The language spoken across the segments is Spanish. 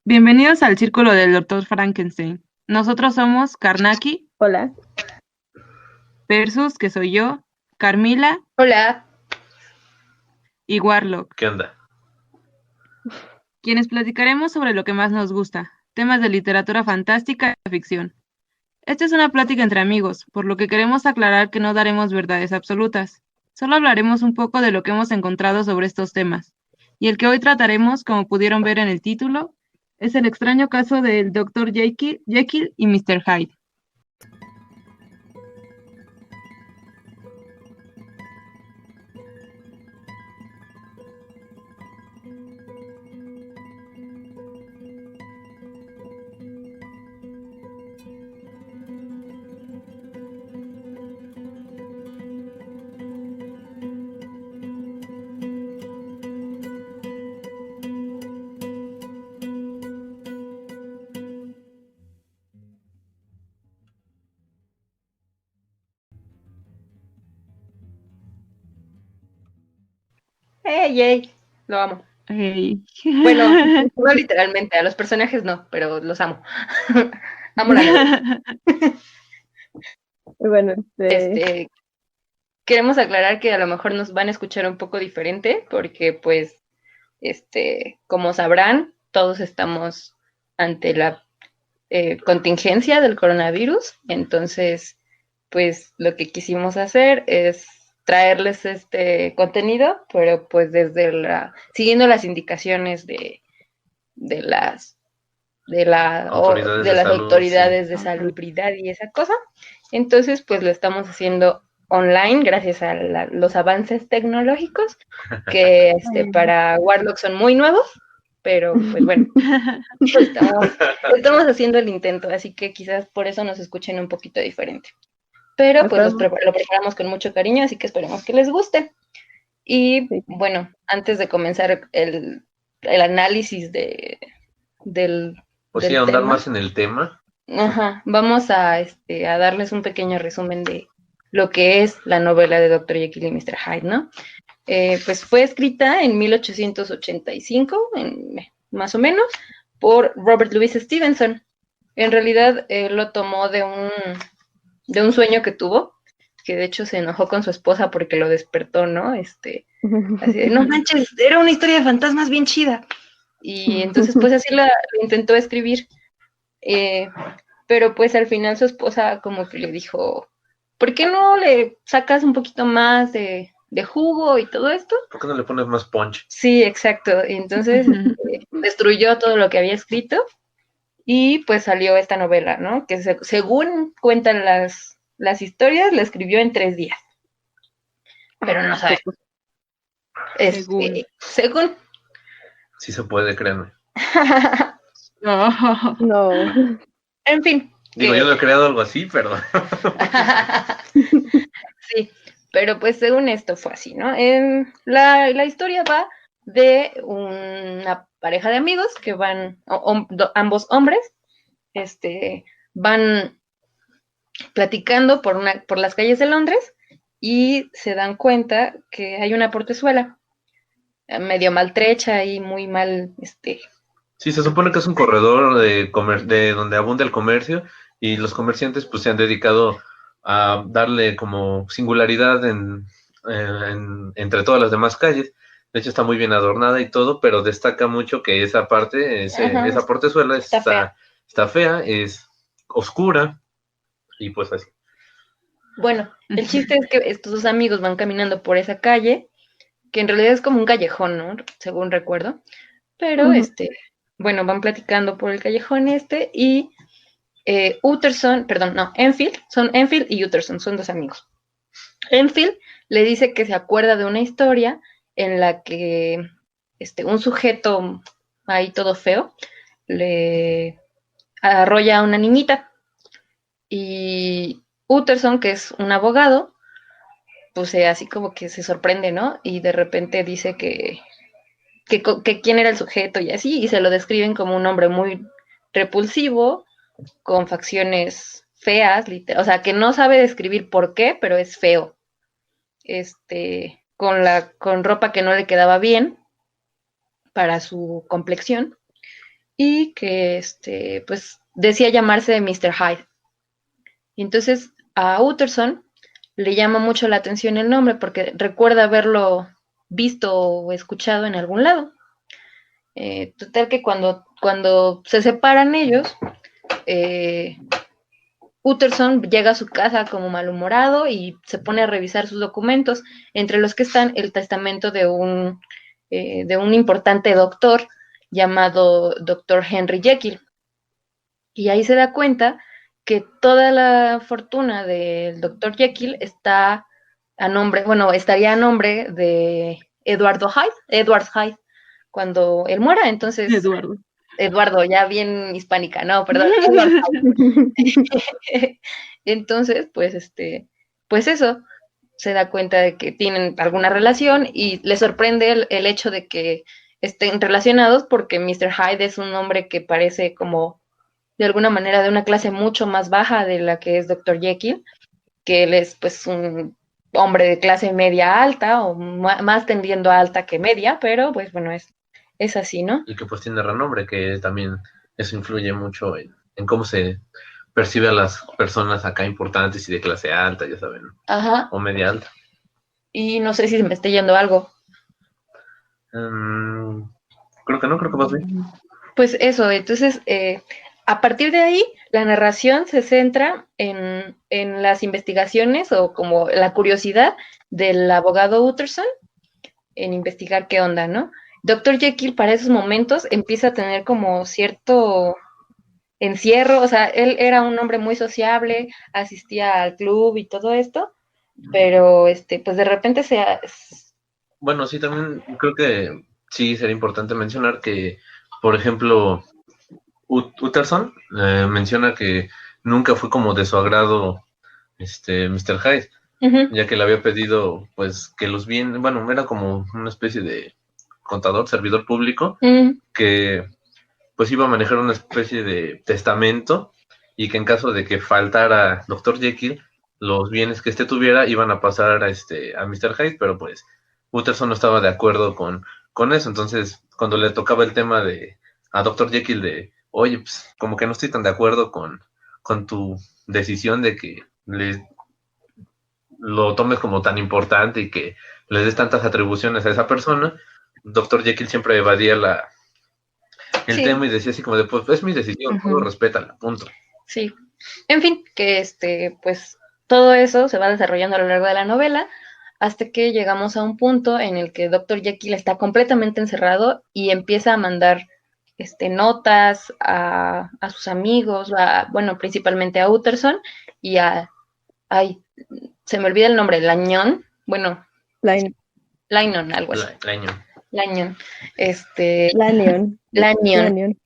Bienvenidos al Círculo del Doctor Frankenstein. Nosotros somos Karnaki, Hola. Persus, que soy yo, Carmila Hola. y Warlock, ¿Qué onda? quienes platicaremos sobre lo que más nos gusta, temas de literatura fantástica y ficción. Esta es una plática entre amigos, por lo que queremos aclarar que no daremos verdades absolutas. Solo hablaremos un poco de lo que hemos encontrado sobre estos temas. Y el que hoy trataremos, como pudieron ver en el título, es el extraño caso del Dr. Jekyll y Mr. Hyde. Hey, lo amo. Hey. Bueno, no literalmente, a los personajes no, pero los amo. Amo la novela. Bueno, Queremos aclarar que a lo mejor nos van a escuchar un poco diferente, porque pues, como sabrán, todos estamos ante la contingencia del coronavirus, entonces, pues lo que quisimos hacer es traerles este contenido, pero pues siguiendo las indicaciones de las Autoridades de de las salud, autoridades sí. de salubridad y esa cosa. Entonces, pues lo estamos haciendo online gracias a los avances tecnológicos que para Warlock son muy nuevos, pero pues bueno, estamos haciendo el intento, así que quizás por eso nos escuchen un poquito diferente. Pero pues lo preparamos con mucho cariño, así que esperemos que les guste. Y sí. bueno, antes de comenzar el análisis del, Pues sí, del ahondar tema, más en el tema. ajá, vamos a darles un pequeño resumen de lo que es la novela de Dr. Jekyll y Mr. Hyde, ¿no? Pues fue escrita en 1885, más o menos, por Robert Louis Stevenson. En realidad, lo tomó de un sueño que tuvo, que de hecho se enojó con su esposa porque lo despertó, ¿no? Así de, no manches, era una historia de fantasmas bien chida. Y entonces, pues así lo intentó escribir. Pero pues al final su esposa como que le dijo, ¿por qué no le sacas un poquito más de jugo y todo esto? ¿Por qué no le pones más punch? Sí, exacto. Y entonces destruyó todo lo que había escrito y pues salió esta novela, ¿no? Que según cuentan las historias, la escribió en 3 días. Pero no sabe. Según. Sí se puede, créanme. No. En fin. Digo, yo no he creado algo así, pero... Sí, pero pues según esto fue así, ¿no? La historia va de una pareja de amigos que van, ambos hombres, van platicando por las calles de Londres y se dan cuenta que hay una portezuela medio maltrecha y muy mal, Sí, se supone que es un corredor de donde abunda el comercio y los comerciantes pues se han dedicado a darle como singularidad entre todas las demás calles. De hecho está muy bien adornada y todo, pero destaca mucho que esa parte, esa portezuela está fea, es oscura y pues así. Bueno, el chiste es que estos dos amigos van caminando por esa calle, que en realidad es como un callejón, ¿no? Según recuerdo. Pero, bueno, van platicando por el callejón y Enfield y Utterson son dos amigos. Enfield le dice que se acuerda de una historia en la que un sujeto ahí todo feo le arrolla a una niñita y Utterson, que es un abogado, pues así como que se sorprende, ¿no? Y de repente dice que quién era el sujeto y así, y se lo describen como un hombre muy repulsivo, con facciones feas, o sea, que no sabe describir por qué, pero es feo. Con ropa que no le quedaba bien para su complexión. y que pues decía llamarse Mr. Hyde. Y entonces a Utterson le llama mucho la atención el nombre porque recuerda haberlo visto o escuchado en algún lado. Total que cuando se separan ellos, Utterson llega a su casa como malhumorado y se pone a revisar sus documentos, entre los que están el testamento de un importante doctor llamado Dr. Henry Jekyll. Y ahí se da cuenta que toda la fortuna del Dr. Jekyll está estaría a nombre de Edward Hyde, cuando él muera. Entonces, Eduardo, ya bien hispánica, no, perdón, Edward Hyde. Entonces, pues eso, se da cuenta de que tienen alguna relación y le sorprende el hecho de que estén relacionados porque Mr. Hyde es un hombre que parece como de alguna manera de una clase mucho más baja de la que es Dr. Jekyll, que él es pues un hombre de clase media alta o más tendiendo a alta que media, pero pues bueno, es así, ¿no? Y que pues tiene renombre, que también eso influye mucho en cómo se percibe a las personas acá importantes y de clase alta, ya saben, Ajá. O media alta. Y no sé si se me está yendo algo. Creo que no, creo que más bien. Pues eso, entonces, a partir de ahí, la narración se centra en las investigaciones o como la curiosidad del abogado Utterson en investigar qué onda, ¿no? Dr. Jekyll para esos momentos empieza a tener como cierto encierro, o sea, él era un hombre muy sociable, asistía al club y todo esto, pero pues de repente Bueno, sí, también creo que sí sería importante mencionar que, por ejemplo, Utterson menciona que nunca fue como de su agrado Mr. Hyde, ya que le había pedido pues que los bienes, bueno, era como una especie de contador, servidor público, que pues iba a manejar una especie de testamento y que en caso de que faltara Dr. Jekyll, los bienes que tuviera iban a pasar a Mr. Hyde, pero pues Utterson no estaba de acuerdo con eso, entonces cuando le tocaba el tema a Dr. Jekyll de, oye, pues como que no estoy tan de acuerdo con tu decisión de que lo tomes como tan importante y que le des tantas atribuciones a esa persona, Dr. Jekyll siempre evadía el tema y decía así como de, pues es mi decisión, todo respétala, punto. Sí, en fin, que pues todo eso se va desarrollando a lo largo de la novela hasta que llegamos a un punto en el que Dr. Jekyll está completamente encerrado y empieza a mandar notas a sus amigos, bueno, principalmente a Utterson y se me olvida el nombre, Lanyon, bueno, Lanyon, algo así. Lanyon. Lanyon.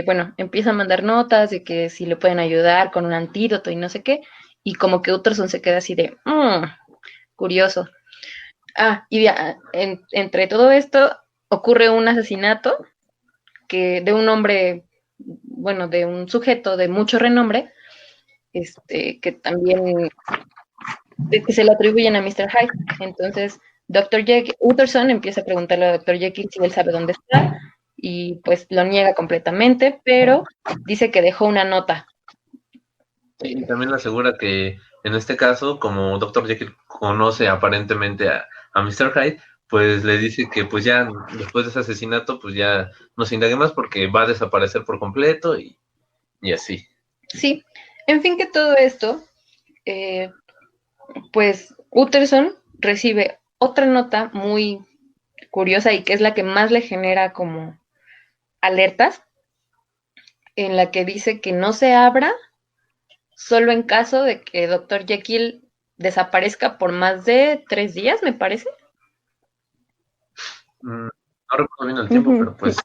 Bueno, empieza a mandar notas de que si le pueden ayudar con un antídoto y no sé qué, y como que Utterson se queda así de, curioso. Y entre todo esto ocurre un asesinato de un hombre, bueno, de un sujeto de mucho renombre, que también que se le atribuyen a Mr. Hyde. Entonces, Utterson empieza a preguntarle a Dr. Jekyll si él sabe dónde está, y pues lo niega completamente, pero dice que dejó una nota. Y también le asegura que en este caso, como Dr. Jekyll conoce aparentemente a Mr. Hyde, pues le dice que pues ya después de ese asesinato pues ya no se indague más porque va a desaparecer por completo y así. Sí, en fin, que todo esto, pues Utterson recibe otra nota muy curiosa y que es la que más le genera como alertas, en la que dice que no se abra solo en caso de que Dr. Jekyll desaparezca por más de 3 días, me parece. No recuerdo bien el tiempo, pero pues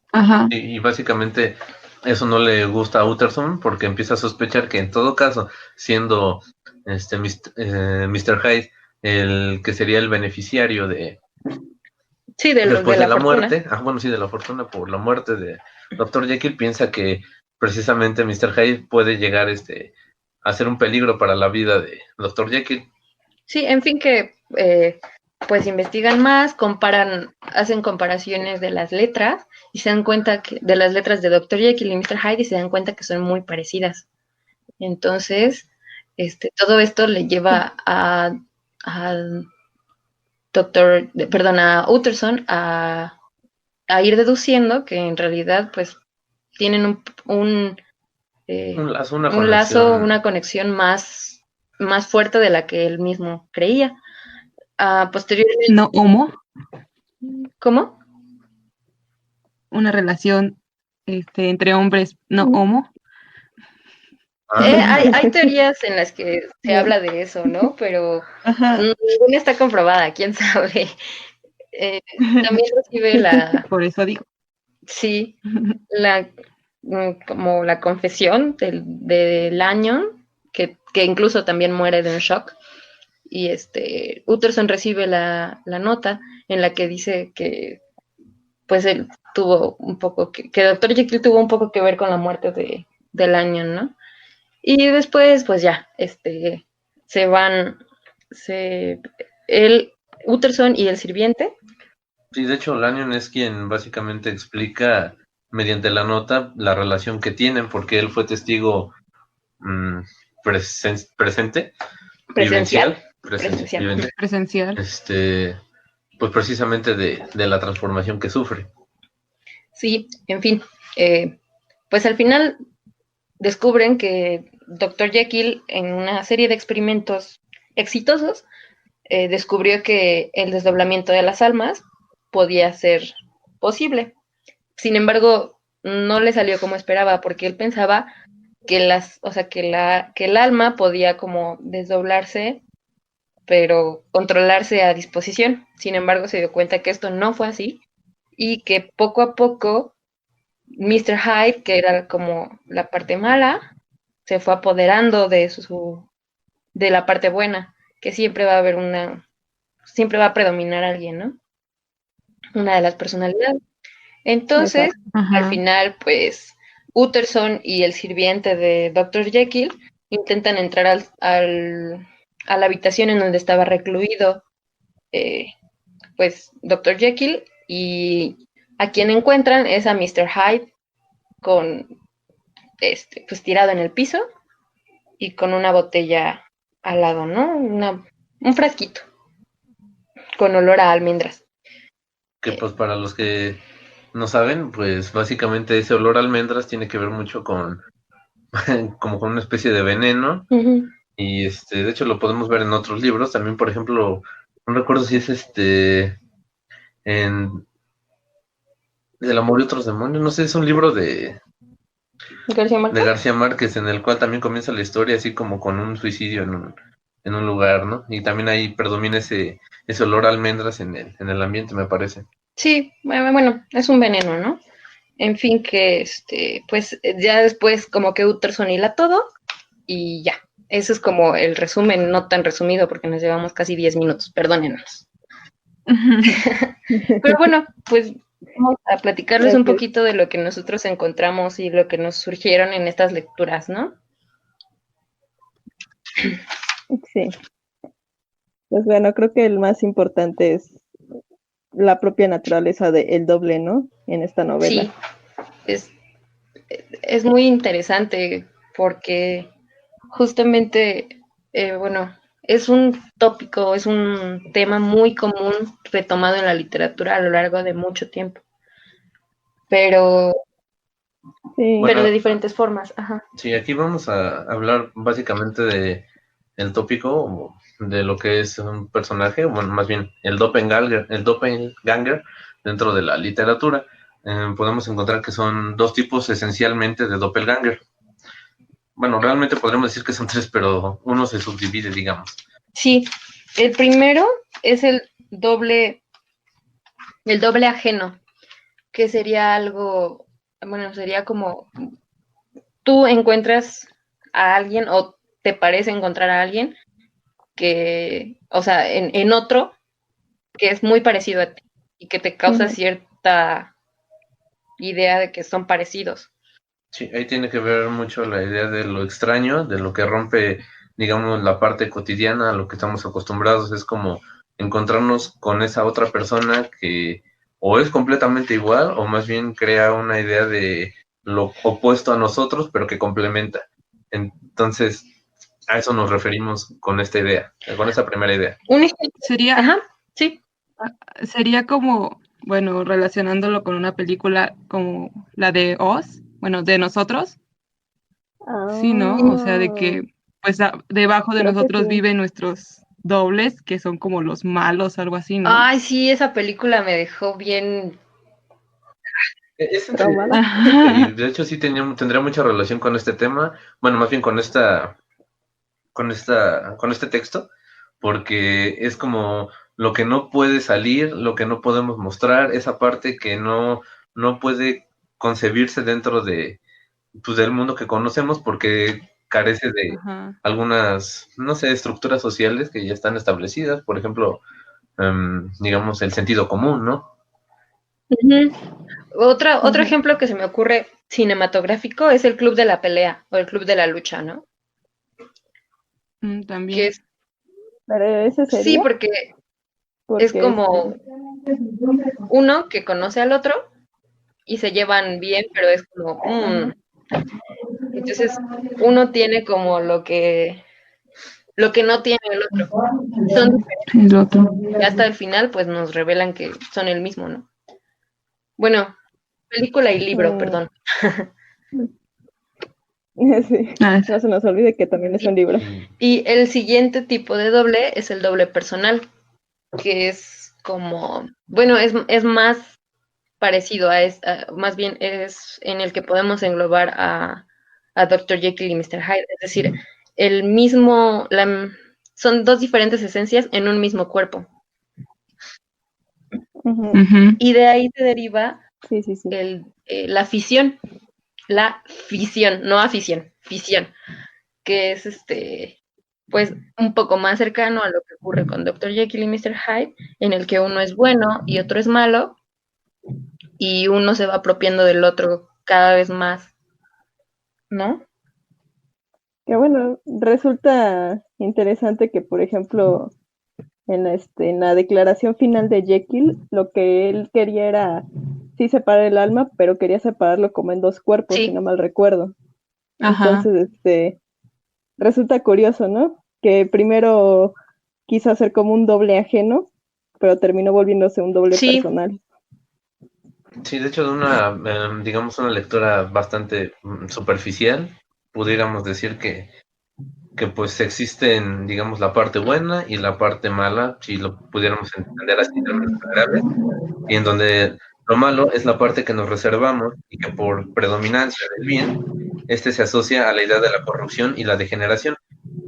y básicamente eso no le gusta a Utterson porque empieza a sospechar que en todo caso, siendo Mr. Hyde el que sería el beneficiario después de la muerte, de la fortuna por la muerte de Dr. Jekyll, piensa que precisamente Mr. Hyde puede llegar a ser un peligro para la vida de Dr. Jekyll. Sí, en fin, que pues investigan más, hacen comparaciones de las letras y se dan cuenta de las letras de Dr. Jekyll y Mr. Hyde y se dan cuenta que son muy parecidas. Entonces, todo esto le lleva a a Utterson a ir deduciendo que en realidad pues tienen un lazo, una conexión más fuerte de la que él mismo creía. Posteriormente. ¿No homo? ¿Cómo? Una relación entre hombres no homo. Hay teorías en las que se habla de eso, ¿no? Pero ninguna está comprobada, quién sabe. También recibe Por eso digo. Sí, como la confesión de Lanyon, que incluso también muere de un shock. Y Utterson recibe la nota en la que dice que pues él tuvo un poco que Dr. Jekyll tuvo un poco que ver con la muerte de Lanyon, ¿no? Y después, pues ya, se van, Utterson y el sirviente. Sí, de hecho, Lanyon es quien básicamente explica mediante la nota la relación que tienen, porque él fue testigo presente, presencial, presencial. Pues precisamente de la transformación que sufre. Sí, en fin, pues al final descubren que Dr. Jekyll, en una serie de experimentos exitosos, descubrió que el desdoblamiento de las almas podía ser posible. Sin embargo, no le salió como esperaba, porque él pensaba que el alma podía como desdoblarse, pero controlarse a disposición. Sin embargo, se dio cuenta que esto no fue así y que poco a poco Mr. Hyde, que era como la parte mala, se fue apoderando de la parte buena, que siempre va a haber siempre va a predominar alguien, ¿no? Una de las personalidades. Entonces, al final, pues, Utterson y el sirviente de Dr. Jekyll intentan entrar a la habitación en donde estaba recluido, pues, Dr. Jekyll, y a quien encuentran es a Mr. Hyde pues, tirado en el piso y con una botella al lado, ¿no? Un frasquito con olor a almendras. Que pues para los que no saben, pues básicamente ese olor a almendras tiene que ver mucho con como con una especie de veneno. Y de hecho lo podemos ver en otros libros. También, por ejemplo, no recuerdo si es en El amor y otros demonios, no sé, es un libro de García Márquez, en el cual también comienza la historia así como con un suicidio en un lugar, ¿no? Y también ahí predomina ese olor a almendras en el ambiente, me parece. Sí, bueno, es un veneno, ¿no? En fin, que pues ya después como que Utterson hila todo y ya. Ese es como el resumen, no tan resumido porque nos llevamos casi 10 minutos, perdónenos. Pero bueno, pues vamos a platicarles un poquito de lo que nosotros encontramos y lo que nos surgieron en estas lecturas, ¿no? Sí. Pues bueno, creo que el más importante es la propia naturaleza del doble, ¿no? En esta novela. Sí, es muy interesante porque justamente, bueno, es un tópico, es un tema muy común retomado en la literatura a lo largo de mucho tiempo, pero de diferentes formas. Ajá. Sí, aquí vamos a hablar básicamente de el tópico de lo que es un personaje, bueno, más bien el doppelganger dentro de la literatura. Podemos encontrar que son dos tipos esencialmente de doppelganger. Bueno, realmente podríamos decir que son tres, pero uno se subdivide, digamos. Sí, el primero es el doble ajeno, que sería algo, bueno, sería como tú encuentras a alguien o te parece encontrar a alguien que, o sea, en otro que es muy parecido a ti y que te causa cierta idea de que son parecidos. Sí, ahí tiene que ver mucho la idea de lo extraño, de lo que rompe, digamos, la parte cotidiana a lo que estamos acostumbrados. Es como encontrarnos con esa otra persona que o es completamente igual o más bien crea una idea de lo opuesto a nosotros, pero que complementa. Entonces, a eso nos referimos con esta idea, con esa primera idea. Un ejemplo. Sería, Ajá, sí. sería como, bueno, relacionándolo con una película como la de Oz, bueno, de nosotros, sí, ¿no? O sea, de que pues debajo de Creo que nosotros sí. viven nuestros dobles, que son como los malos, algo así, ¿no? Ay, sí, esa película me dejó bien. Es Traumada. y de hecho sí tendría mucha relación con este tema, bueno, más bien con con este texto, porque es como lo que no puede salir, lo que no podemos mostrar, esa parte que no puede concebirse dentro de, pues, del mundo que conocemos porque carece de Ajá. algunas, no sé, estructuras sociales que ya están establecidas, por ejemplo, digamos, el sentido común, ¿no? Ujú. Otro Ujú. ejemplo que se me ocurre cinematográfico es el Club de la Pelea o el Club de la Lucha, ¿no? Que También. es, Pero ese sí, sería porque es porque como uno que conoce al otro y se llevan bien, pero es como, Ajá. entonces uno tiene como lo que no tiene el otro. Son El otro. y hasta el final, pues nos revelan que son el mismo, ¿no? Bueno, película y libro, Mm, perdón. sí. Ah, No se nos olvide que también es un libro. Y el siguiente tipo de doble es el doble personal, que es como, bueno, es más parecido más bien es en el que podemos englobar a Dr. Jekyll y Mr. Hyde, es decir, el mismo, son dos diferentes esencias en un mismo cuerpo. Ujú. ujú. Y de ahí se deriva Sí, sí, sí. la fisión, no afición, fisión, que es pues un poco más cercano a lo que ocurre con Dr. Jekyll y Mr. Hyde, en el que uno es bueno y otro es malo, y uno se va apropiando del otro cada vez más, ¿no? Que bueno, resulta interesante que, por ejemplo, en la declaración final de Jekyll, lo que él quería era sí separar el alma, pero quería separarlo como en dos cuerpos, si Sí, no mal recuerdo. Ajá. Entonces, resulta curioso, ¿no? Que primero quiso hacer como un doble ajeno, pero terminó volviéndose un doble sí, personal. Sí, de hecho, de una, digamos, una lectura bastante superficial, pudiéramos decir que pues existen, digamos, la parte buena y la parte mala, si lo pudiéramos entender así en términos generales, y en donde lo malo es la parte que nos reservamos y que por predominancia del bien, este se asocia a la idea de la corrupción y la degeneración,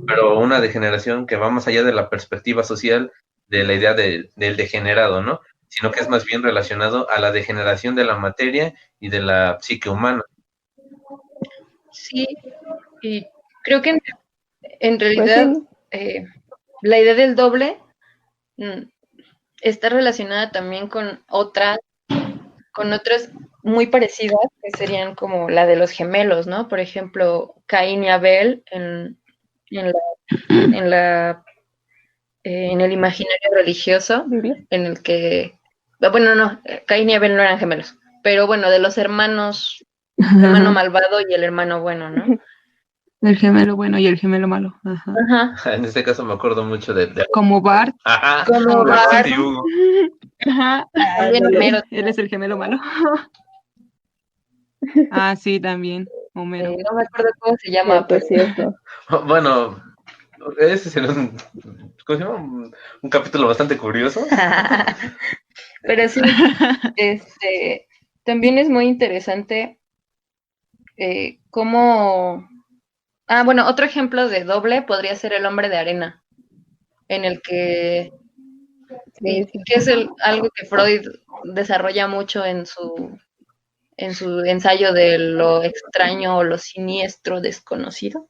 pero una degeneración que va más allá de la perspectiva social de la idea del degenerado, ¿no? Sino que es más bien relacionado a la degeneración de la materia y de la psique humana. sí, y creo que en Pues realidad sí, la idea del doble mm, está relacionada también con otras muy parecidas, que serían como la de los gemelos, ¿no? Por ejemplo, Caín y Abel en la, en la en el imaginario religioso, Biblia. en el que, bueno, no, Caín y Abel no eran gemelos, pero bueno, de los hermanos, el hermano malvado y el hermano bueno, ¿no? El gemelo bueno y el gemelo malo. Ajá. Ajá. En este caso me acuerdo mucho de... Como Bart. Ajá, Como Como Bart Bart, y Hugo. Ajá. también Ándale. Homero, Él es el gemelo malo. Ah, sí, también. Homero. no me acuerdo cómo se llama, Cierto, pero cierto. Bueno, ese sería ¿cómo se llama? Un capítulo bastante curioso. pero sí, también es muy interesante cómo... Ah, bueno, otro ejemplo de doble podría ser el hombre de arena, en el Sí, sí. que es algo que Freud desarrolla mucho en su ensayo de lo extraño o lo siniestro desconocido,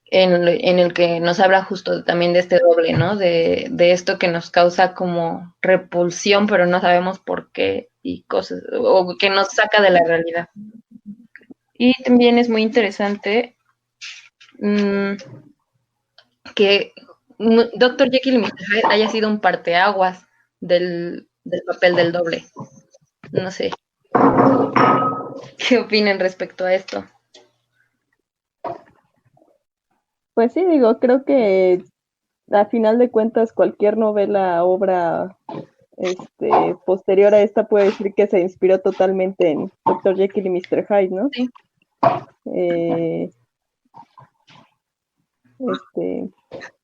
en el que nos habla justo también de este doble, ¿no? De esto que nos causa como repulsión, pero no sabemos por qué y cosas, o que nos saca de la realidad. Y también es muy interesante que Dr. Jekyll y Mr. Hyde haya sido un parteaguas del papel del doble. No sé. ¿Qué opinan respecto a esto? Pues sí, digo, creo que a final de cuentas cualquier novela, obra posterior a esta puede decir que se inspiró totalmente en Dr. Jekyll y Mr. Hyde, ¿no? Sí.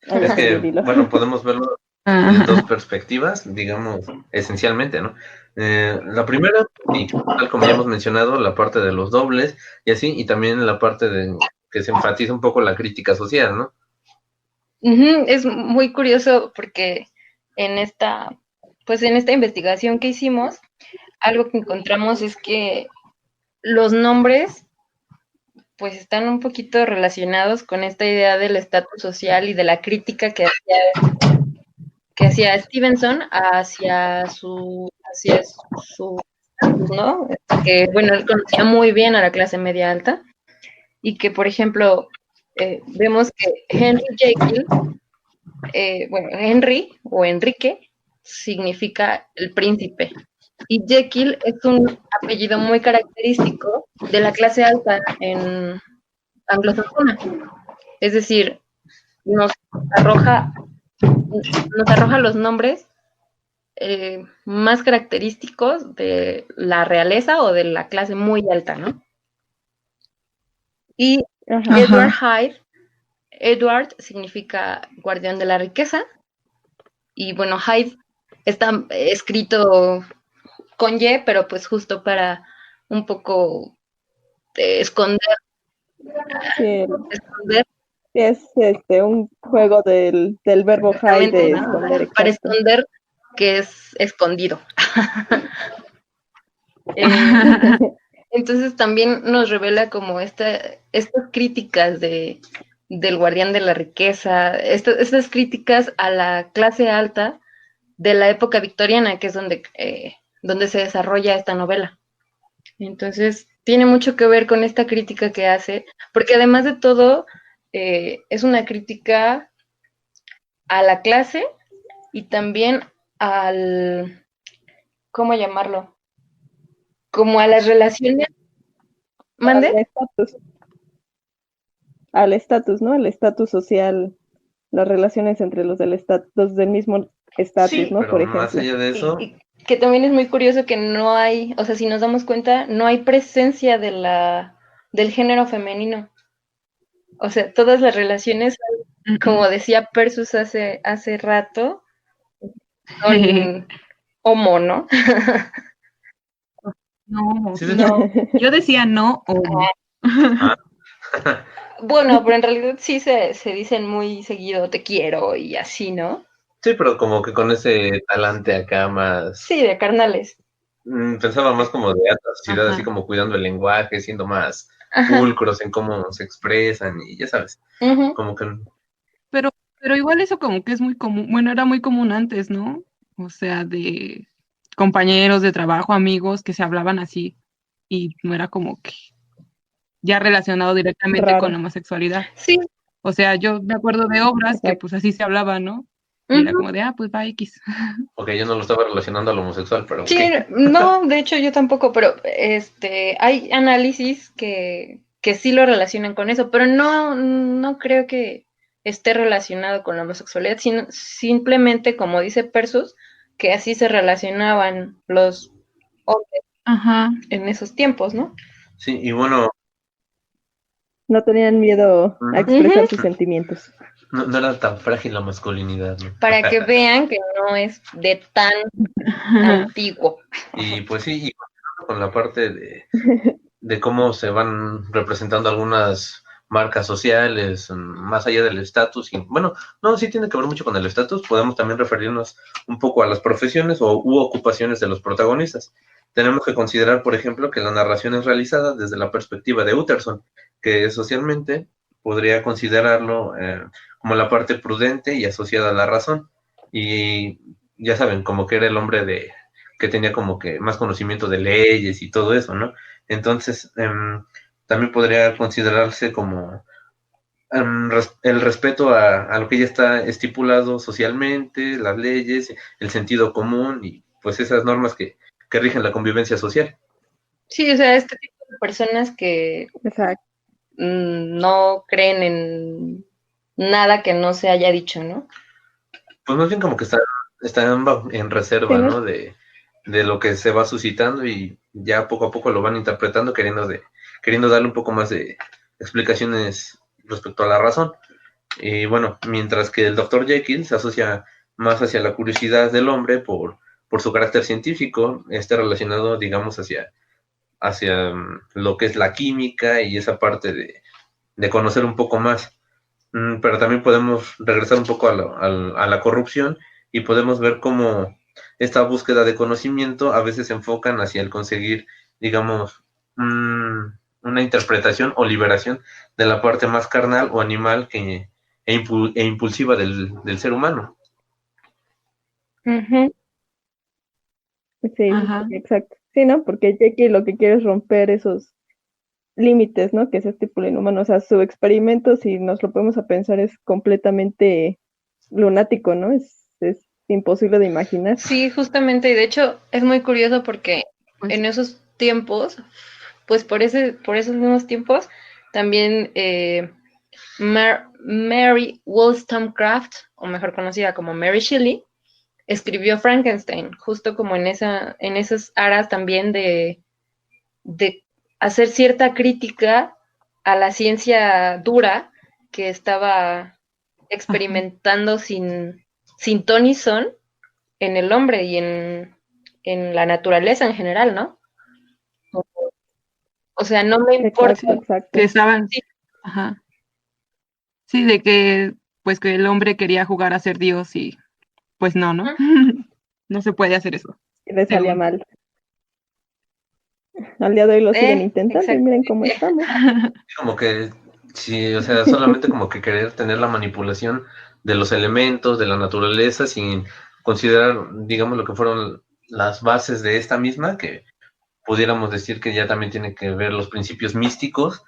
Es que, bueno, podemos verlo en dos perspectivas, digamos, esencialmente, ¿no? La primera, y tal como ya hemos mencionado, la parte de los dobles y así, y también la parte de que se enfatiza un poco la crítica social, ¿no? Es muy curioso porque en esta investigación que hicimos, algo que encontramos es que los nombres pues están un poquito relacionados con esta idea del estatus social y de la crítica que hacía Stevenson hacia su estatus, ¿no? Que, bueno, él conocía muy bien a la clase media alta y que, por ejemplo, vemos que Henry Jekyll, Henry o Enrique significa el príncipe. Y Jekyll es un apellido muy característico de la clase alta en anglosajona. Es decir, nos arroja los nombres más característicos de la realeza o de la clase muy alta, ¿no? Y Edward significa guardián de la riqueza. Y bueno, Hyde está escrito con Y, pero pues justo para un poco esconder. Sí, es un juego del verbo hide de esconder. Para esconder que es escondido. Entonces también nos revela como estas críticas del guardián de la riqueza, estas críticas a la clase alta de la época victoriana, que es donde se desarrolla esta novela. Entonces tiene mucho que ver con esta crítica que hace, porque además de todo es una crítica a la clase y también al, ¿cómo llamarlo? Como a las relaciones. ¿Mande? Al estatus, ¿no? El estatus social, las relaciones entre los del mismo estatus, sí, ¿no? Pero por ejemplo. Más allá de eso. Y que también es muy curioso que no hay, o sea, si nos damos cuenta, no hay presencia del género femenino. O sea, todas las relaciones, como decía Persus hace rato, son homo, ¿no? No, ¿sí no. Yo decía no o no. Bueno, pero en realidad sí se dicen muy seguido te quiero y así, ¿no? Sí, pero como que con ese talante acá más... Sí, de carnales. Pensaba más como de alta sociedad, así como cuidando el lenguaje, siendo más pulcros en cómo se expresan y ya sabes, como que... Pero igual eso como que es muy común, bueno, era muy común antes, ¿no? O sea, de compañeros de trabajo, amigos que se hablaban así y no era como que ya relacionado directamente con la homosexualidad. Sí. O sea, yo me acuerdo de obras que pues así se hablaba, ¿no? Y era como de, pues va X. Ok, yo no lo estaba relacionando a lo homosexual, pero... Sí, no, de hecho yo tampoco, pero hay análisis que sí lo relacionan con eso, pero no creo que esté relacionado con la homosexualidad, sino simplemente, como dice Persus, que así se relacionaban los hombres en esos tiempos, ¿no? Sí, y bueno... No tenían miedo a expresar sus sentimientos. No era tan frágil la masculinidad, ¿no? Para que vean que no es de tan antiguo. Y pues sí, y con la parte de cómo se van representando algunas marcas sociales, más allá del estatus. Bueno, no, sí tiene que ver mucho con el estatus. Podemos también referirnos un poco a las profesiones u ocupaciones de los protagonistas. Tenemos que considerar, por ejemplo, que la narración es realizada desde la perspectiva de Utterson, que socialmente podría considerarlo como la parte prudente y asociada a la razón. Y ya saben, como que era el hombre que tenía como que más conocimiento de leyes y todo eso, ¿no? Entonces, también podría considerarse como el respeto a lo que ya está estipulado socialmente, las leyes, el sentido común y pues esas normas que rigen la convivencia social. Sí, o sea, este tipo de personas que Exacto. no creen en nada que no se haya dicho, ¿no? Pues más bien como que están en reserva, Sí, ¿no? De lo que se va suscitando y ya poco a poco lo van interpretando queriendo darle un poco más de explicaciones respecto a la razón. Y bueno, mientras que el Dr. Jekyll se asocia más hacia la curiosidad del hombre por su carácter científico, relacionado, digamos, hacia lo que es la química y esa parte de conocer un poco más. Pero también podemos regresar un poco a la corrupción y podemos ver cómo esta búsqueda de conocimiento a veces se enfocan hacia el conseguir, digamos, una interpretación o liberación de la parte más carnal o animal e impulsiva del ser humano. Uh-huh. sí, Ajá. exacto. Sí, ¿no? Porque Jekyll lo que quiere es romper esos límites, ¿no? Que se estipulen humanos. O sea, su experimento, si nos lo podemos a pensar, es completamente lunático, ¿no? Es imposible de imaginar. Sí, justamente, y de hecho es muy curioso porque Pues, en esos tiempos, pues por esos mismos tiempos, también Mary Wollstonecraft, o mejor conocida como Mary Shelley, escribió Frankenstein, justo como en esas aras también de hacer cierta crítica a la ciencia dura que estaba experimentando sin ton y son en el hombre y en la naturaleza en general, ¿no? O sea, no me importa. Exacto, exacto. que estaban, Sí. ajá. Sí, de que pues que el hombre quería jugar a ser Dios y pues no, ¿no? No se puede hacer eso. Y le salía según. mal. Al día de hoy lo siguen intentando y miren Exactamente. cómo estamos. Como que, sí, o sea, solamente como que querer tener la manipulación de los elementos, de la naturaleza, sin considerar, digamos, lo que fueron las bases de esta misma, que pudiéramos decir que ya también tiene que ver los principios místicos,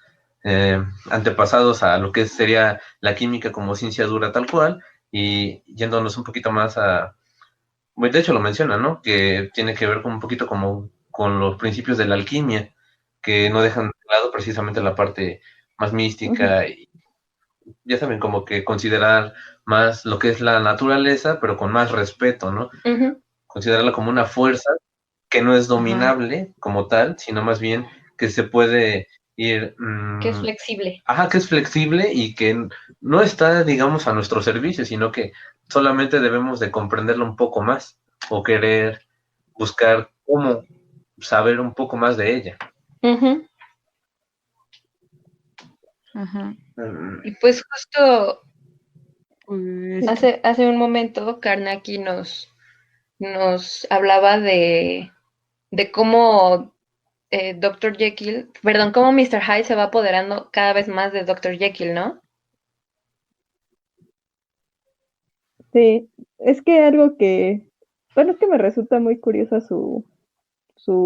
antepasados a lo que sería la química como ciencia dura tal cual, y yéndonos un poquito más de hecho lo menciona, ¿no? Que tiene que ver con un poquito como con los principios de la alquimia, que no dejan de lado precisamente la parte más mística y ya saben, como que considerar más lo que es la naturaleza, pero con más respeto, ¿no? Considerarla como una fuerza que no es dominable como tal, sino más bien que se puede ir... Que es flexible. Ajá, que es flexible y que no está, digamos, a nuestro servicio, sino que solamente debemos de comprenderlo un poco más o querer buscar cómo saber un poco más de ella. Ajá. Y pues justo Pues, hace un momento Carnacki nos hablaba de cómo Dr. Jekyll, perdón, cómo Mr. Hyde se va apoderando cada vez más de Dr. Jekyll, ¿no? Sí, es que algo que, bueno, es que me resulta muy curiosa su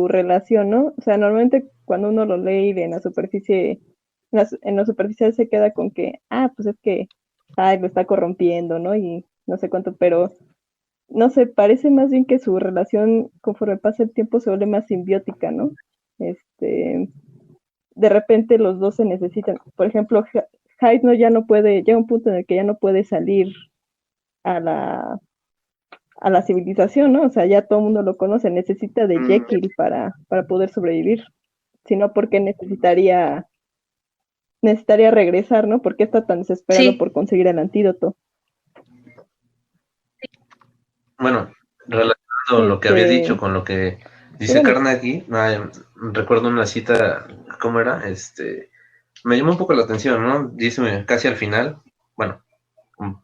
relación, ¿no? O sea, normalmente cuando uno lo lee y en la superficie, en lo superficial se queda con que, pues es que, ay, lo está corrompiendo, ¿no? Y no sé cuánto, pero no sé, parece más bien que su relación, conforme pasa el tiempo, se vuelve más simbiótica, ¿no? De repente los dos se necesitan. Por ejemplo, Hyde ya no puede, llega un punto en el que ya no puede salir a la civilización, ¿no? O sea, ya todo el mundo lo conoce, necesita de Jekyll para poder sobrevivir. Si no, ¿por qué necesitaría regresar, ¿no? ¿Por qué está tan desesperado por conseguir el antídoto? Bueno, relacionado lo que había dicho con lo que dice Carnacki, recuerdo una cita, ¿cómo era? Me llamó un poco la atención, ¿no? Dice casi al final, bueno,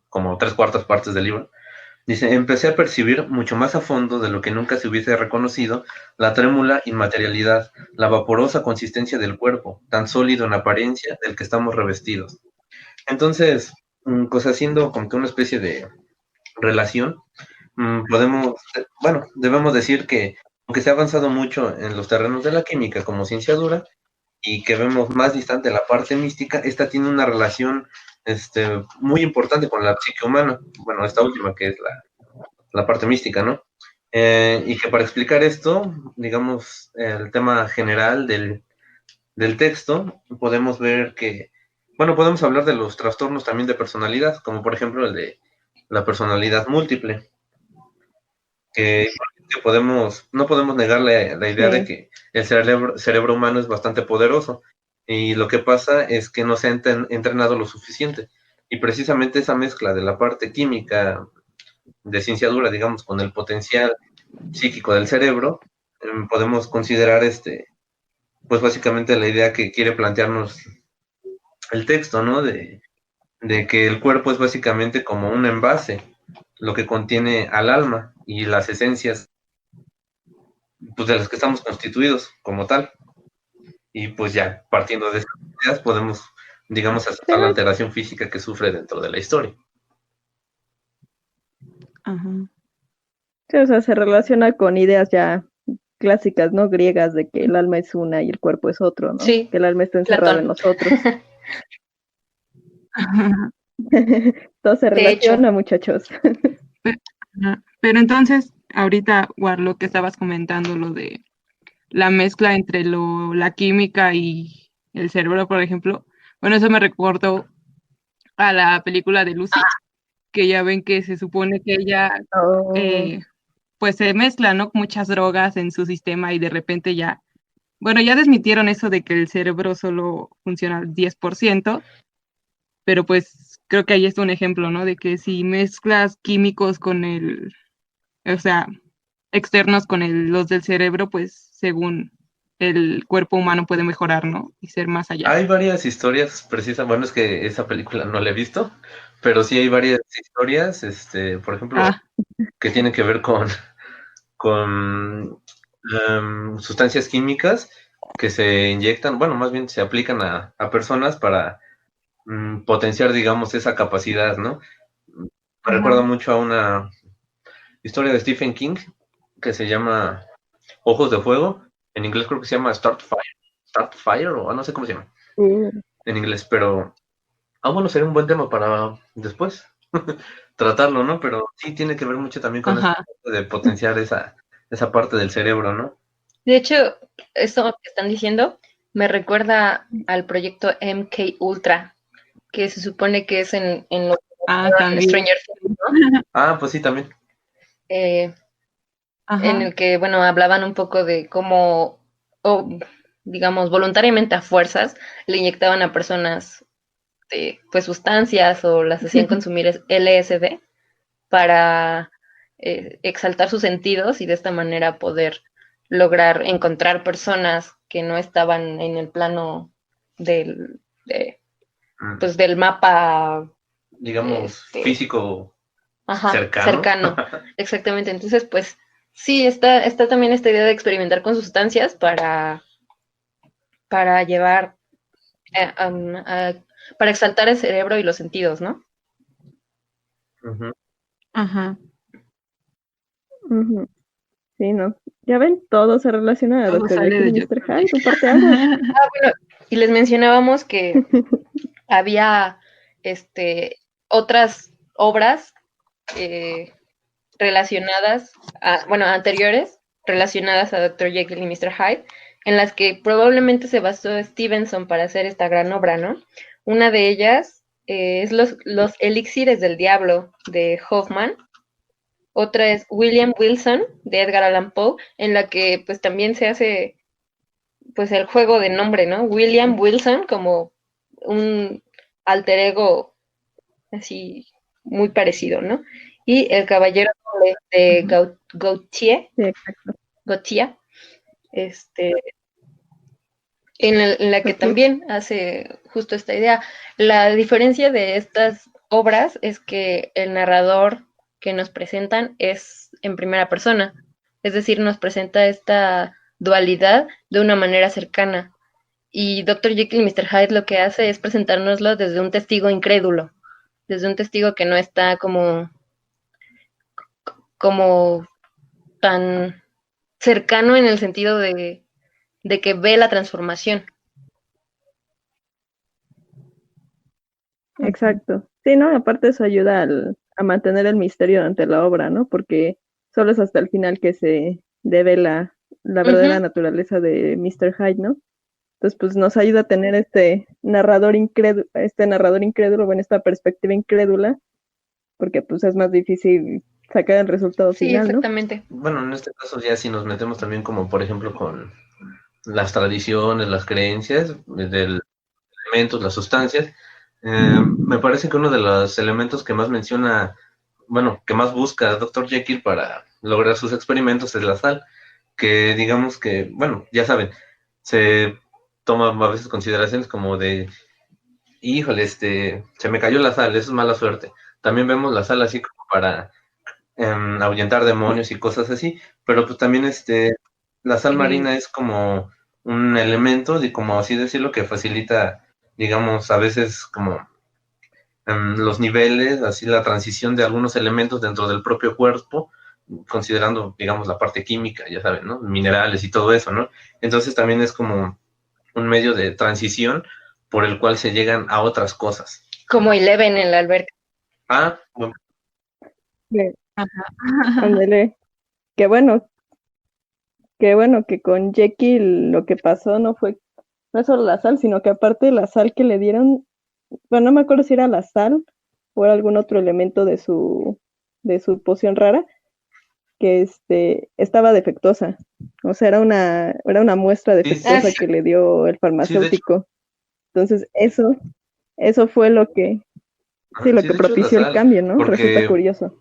como 3/4 partes del libro, dice, empecé a percibir mucho más a fondo de lo que nunca se hubiese reconocido la trémula inmaterialidad, la vaporosa consistencia del cuerpo, tan sólido en apariencia del que estamos revestidos. Entonces, pues haciendo como que una especie de relación, debemos decir que aunque se ha avanzado mucho en los terrenos de la química como ciencia dura, y que vemos más distante la parte mística, esta tiene una relación muy importante con la psique humana. Bueno, esta última que es la parte mística, ¿no? Y que para explicar esto, digamos, el tema general del texto, podemos ver que, bueno, podemos hablar de los trastornos también de personalidad, como por ejemplo el de la personalidad múltiple, que no podemos negar la idea de Sí. que el cerebro humano es bastante poderoso, y lo que pasa es que no se ha entrenado lo suficiente, y precisamente esa mezcla de la parte química de ciencia dura, digamos, con el potencial psíquico del cerebro, podemos considerar pues básicamente la idea que quiere plantearnos el texto, ¿no? De que el cuerpo es básicamente como un envase, lo que contiene al alma y las esencias, pues, de las que estamos constituidos como tal. Y pues ya, partiendo de esas ideas, podemos, digamos, aceptar la alteración física que sufre dentro de la historia. Ajá. Sí, o sea, se relaciona con ideas ya clásicas, ¿no? Griegas, de que el alma es una y el cuerpo es otro, ¿no? Sí, Que el alma está encerrada en Platón. nosotros. Todo se De hecho, relaciona, muchachos. Ajá. Pero entonces, ahorita, lo que estabas comentando, lo de la mezcla entre la química y el cerebro, por ejemplo, bueno, eso me recordó a la película de Lucy, que ya ven que se supone que ella Oh, pues se mezcla, ¿no? Muchas drogas en su sistema y de repente ya, bueno, ya desmitieron eso de que el cerebro solo funciona al 10%, pero pues creo que ahí está un ejemplo, ¿no? De que si mezclas químicos con o sea, externos con los del cerebro, pues según el cuerpo humano puede mejorar, ¿no? Y ser más allá. Hay varias historias precisas, bueno, es que esa película no la he visto, pero sí hay varias historias, por ejemplo, Ah, que tienen que ver con sustancias químicas que se inyectan, bueno, más bien se aplican a personas para potenciar, digamos, esa capacidad, ¿no? Me ajá. recuerda mucho a una historia de Stephen King que se llama Ojos de Fuego. En inglés creo que se llama Startfire, o no sé cómo se llama en inglés, pero bueno, sería un buen tema para después tratarlo, ¿no? Pero sí tiene que ver mucho también con Ajá. esto de potenciar esa parte del cerebro, ¿no? de hecho, esto que están diciendo me recuerda al proyecto MK Ultra, que se supone que es en lo Ah, en también. Stranger Things, ¿no? Ah, pues sí, también. En Ajá. el que, bueno, hablaban un poco de cómo, o, digamos, voluntariamente a fuerzas, le inyectaban a personas pues sustancias o las hacían consumir LSD para exaltar sus sentidos y de esta manera poder lograr encontrar personas que no estaban en el plano del, pues del mapa, Digamos, este, físico ajá, cercano. cercano, exactamente. Entonces, pues sí, está también esta idea de experimentar con sustancias para llevar, para exaltar el cerebro y los sentidos, ¿no? Ujú. Ajá. ujú. Sí, ¿no? Ya ven, todo se relaciona a Todo Dr. sale Jekyll y de Mr. Hyde, un parteaguas. Bueno, y les mencionábamos que había otras obras eh, relacionadas, bueno, anteriores, relacionadas a Dr. Jekyll y Mr. Hyde, en las que probablemente se basó Stevenson para hacer esta gran obra, ¿no? Una de ellas es los Elixires del Diablo de Hoffman. Otra es William Wilson de Edgar Allan Poe, en la que pues también se hace pues el juego de nombre, ¿no? William Wilson como un alter ego así muy parecido, ¿no? Y el Caballero de Gautier, Sí, exacto. Gautier, este, en la que Gautier. también hace justo esta idea. La diferencia de estas obras es que el narrador que nos presentan es en primera persona, es decir, nos presenta esta dualidad de una manera cercana. Y Dr. Jekyll y Mr. Hyde lo que hace es presentárnoslo desde un testigo incrédulo, desde un testigo que no está como tan cercano en el sentido de que ve la transformación. Exacto. Sí, ¿no? Aparte eso ayuda a mantener el misterio durante la obra, ¿no? Porque solo es hasta el final que se devela la verdadera Ujú. naturaleza de Mr. Hyde, ¿no? Entonces, pues nos ayuda a tener este narrador incrédulo, bueno, esta perspectiva incrédula, porque pues es más difícil sacar el resultado Sí, final, ¿no? exactamente. Bueno, en este caso ya si nos metemos también como por ejemplo con las tradiciones, las creencias de elementos, las sustancias, me parece que uno de los elementos que más menciona, bueno, que más busca Dr. Jekyll para lograr sus experimentos es la sal, que digamos que, bueno, ya saben, se toma a veces consideraciones como de, híjole, se me cayó la sal, eso es mala suerte. También vemos la sal así como para ahuyentar demonios y cosas así, pero pues también la sal Sí. marina es como un elemento, de, como así decirlo, que facilita, digamos, a veces como los niveles, así la transición de algunos elementos dentro del propio cuerpo, considerando, digamos, la parte química, ya saben, ¿no? Minerales y todo eso, ¿no? Entonces también es como un medio de transición por el cual se llegan a otras cosas. Como Eleven en la alberca. Ah, bueno, Que, Ajá. ándele, que bueno, que bueno, que con Jekyll lo que pasó no es solo la sal, sino que aparte la sal que le dieron, bueno, no me acuerdo si era la sal o era algún otro elemento de su poción rara, que estaba defectuosa. O sea, era una muestra sí, sí, Ah, defectuosa sí. que le dio el sí, de hecho, farmacéutico. Entonces, eso fue sí, ajá, lo sí, que de hecho es la propició el sal, cambio, ¿no? Resulta porque curioso.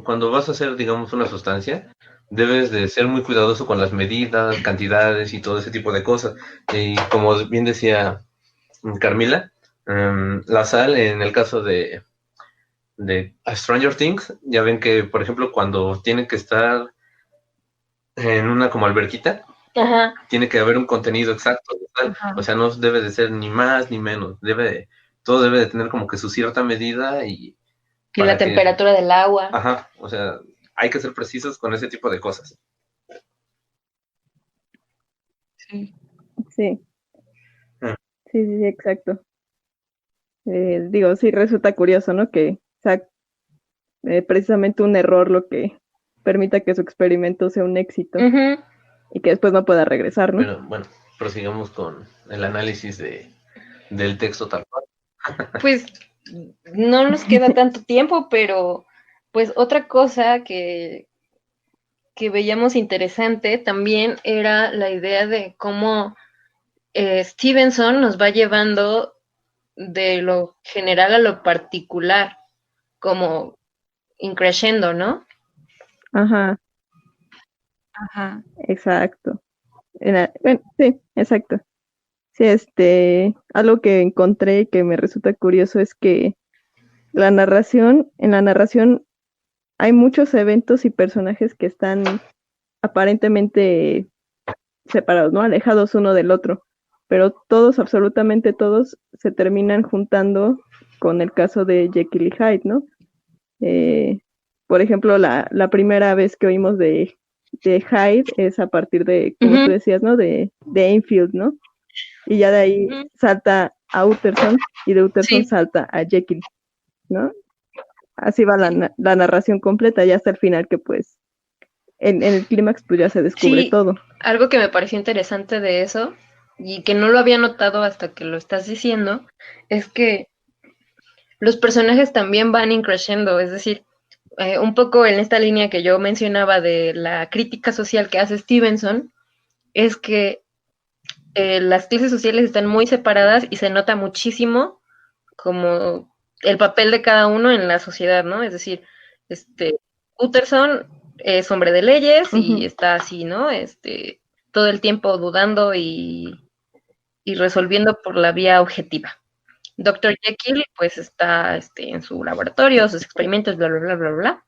cuando vas a hacer, digamos, una sustancia, debes de ser muy cuidadoso con las medidas, cantidades y todo ese tipo de cosas. Y como bien decía Carmila, la sal, en el caso de Stranger Things, ya ven que, por ejemplo, cuando tiene que estar en una como alberquita, Ajá. tiene que haber un contenido exacto de sal. O Ajá. sea, no debe de ser ni más ni menos. Todo debe de tener como que su cierta medida y Y la para que, temperatura del agua. ajá, o sea, hay que ser precisos con ese tipo de cosas. Sí. Sí, Mm. sí, exacto. Digo, sí, resulta curioso, ¿no? Que sea precisamente un error lo que permita que su experimento sea un éxito Ujú. y que después no pueda regresar, ¿no? Pero bueno, prosigamos con el análisis del texto tal cual. Pues no nos queda tanto tiempo, pero pues otra cosa que veíamos interesante también era la idea de cómo Stevenson nos va llevando de lo general a lo particular, como increciendo, ¿no? Ajá, Ajá. exacto. Bueno, sí, exacto. Sí, algo que encontré y que me resulta curioso es que en la narración hay muchos eventos y personajes que están aparentemente separados, ¿no? Alejados uno del otro, pero todos, absolutamente todos, se terminan juntando con el caso de Jekyll y Hyde, ¿no? Eh, por ejemplo, la primera vez que oímos de Hyde es a partir de, como tú Ujú, decías, ¿no? De Enfield, ¿no? Y ya de ahí ujú. salta a Utterson y de Utterson Sí, salta a Jekyll, ¿no? Así va la narración completa, ya hasta el final que pues en el clímax pues ya se descubre sí, todo. algo que me pareció interesante de eso y que no lo había notado hasta que lo estás diciendo es que los personajes también van increciendo, es decir, un poco en esta línea que yo mencionaba de la crítica social que hace Stevenson, es que las clases sociales están muy separadas y se nota muchísimo como el papel de cada uno en la sociedad, ¿no? Es decir, este, Utterson es hombre de leyes y Ujú. está así, ¿no? Todo el tiempo dudando y resolviendo por la vía objetiva. Doctor Jekyll, pues está en su laboratorio, sus experimentos, bla, bla, bla, bla, bla.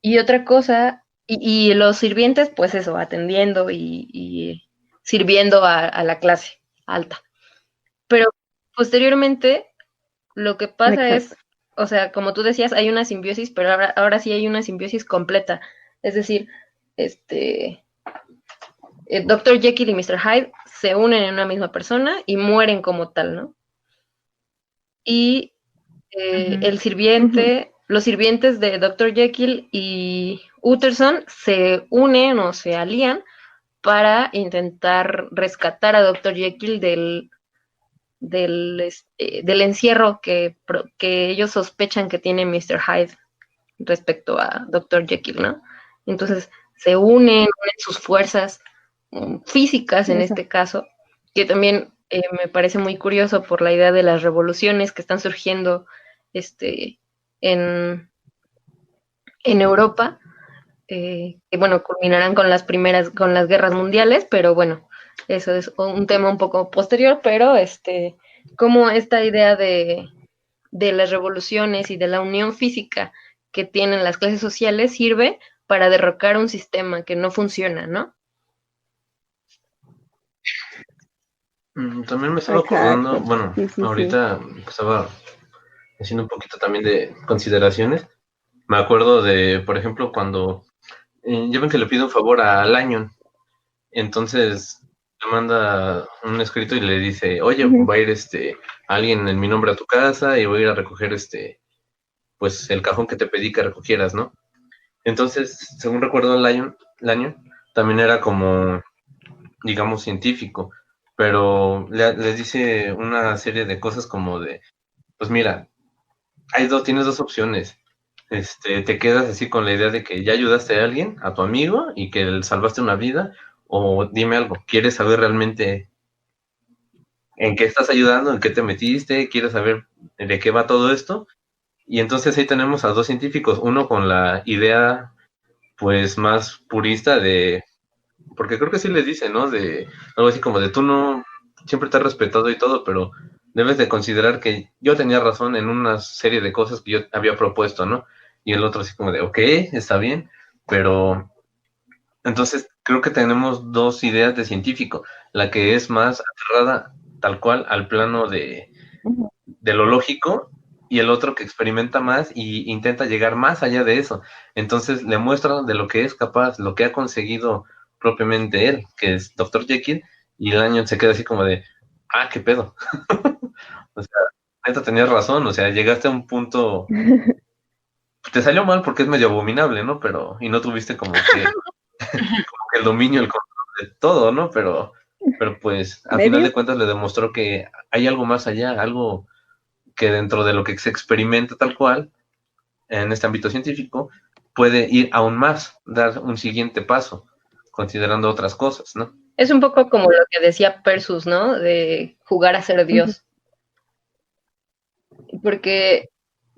Y otra cosa, y los sirvientes, pues eso, atendiendo y sirviendo a la clase alta. Pero posteriormente, lo que pasa es, Exacto. o sea, como tú decías, hay una simbiosis, pero ahora sí hay una simbiosis completa. Es decir, este, Dr. Jekyll y Mr. Hyde se unen en una misma persona y mueren como tal, ¿no? y el sirviente, los sirvientes de Dr. Jekyll y Utterson se unen o se alían para intentar rescatar a Dr. Jekyll del encierro que ellos sospechan que tiene Mr. Hyde respecto a Dr. Jekyll, ¿no? Entonces se unen sus fuerzas físicas en este caso, que también me parece muy curioso por la idea de las revoluciones que están surgiendo en Europa, que bueno, culminarán con las guerras mundiales, pero bueno, eso es un tema un poco posterior, pero como esta idea de las revoluciones y de la unión física que tienen las clases sociales sirve para derrocar un sistema que no funciona, ¿no? También me estaba acordando, bueno, ahorita estaba haciendo un poquito también de consideraciones. Me acuerdo de, por ejemplo, cuando ya ven que le pido un favor a Lanyon, entonces le manda un escrito y le dice, oye, va a ir alguien en mi nombre a tu casa y voy a ir a recoger pues el cajón que te pedí que recogieras, ¿no? Entonces, según recuerdo, Lanyon también era como, digamos, científico, pero les dice una serie de cosas como de, pues mira, tienes dos opciones. Te quedas así con la idea de que ya ayudaste a alguien, a tu amigo, y que le salvaste una vida, o dime algo, ¿quieres saber realmente en qué estás ayudando, en qué te metiste? ¿Quieres saber de qué va todo esto? Y entonces ahí tenemos a dos científicos, uno con la idea pues más purista de, porque creo que sí les dice, ¿no? De algo así como de tú no, siempre te has respetado y todo, pero debes de considerar que yo tenía razón en una serie de cosas que yo había propuesto, ¿no? Y el otro así como de, ok, está bien, pero entonces creo que tenemos dos ideas de científico, la que es más aterrada tal cual al plano de lo lógico, y el otro que experimenta más y intenta llegar más allá de eso. Entonces le muestra de lo que es capaz, lo que ha conseguido propiamente él, que es Dr. Jekyll, y el año se queda así como de, qué pedo. O sea, neta tenías razón, o sea, llegaste a un punto, te salió mal porque es medio abominable, ¿no? Pero, y no tuviste como que, el dominio, el control de todo, ¿no? Pero pues, a final de cuentas le demostró que hay algo más allá, algo que dentro de lo que se experimenta tal cual, en este ámbito científico, puede ir aún más, dar un siguiente paso, considerando otras cosas, ¿no? Es un poco como lo que decía Persus, ¿no? De jugar a ser Dios. Porque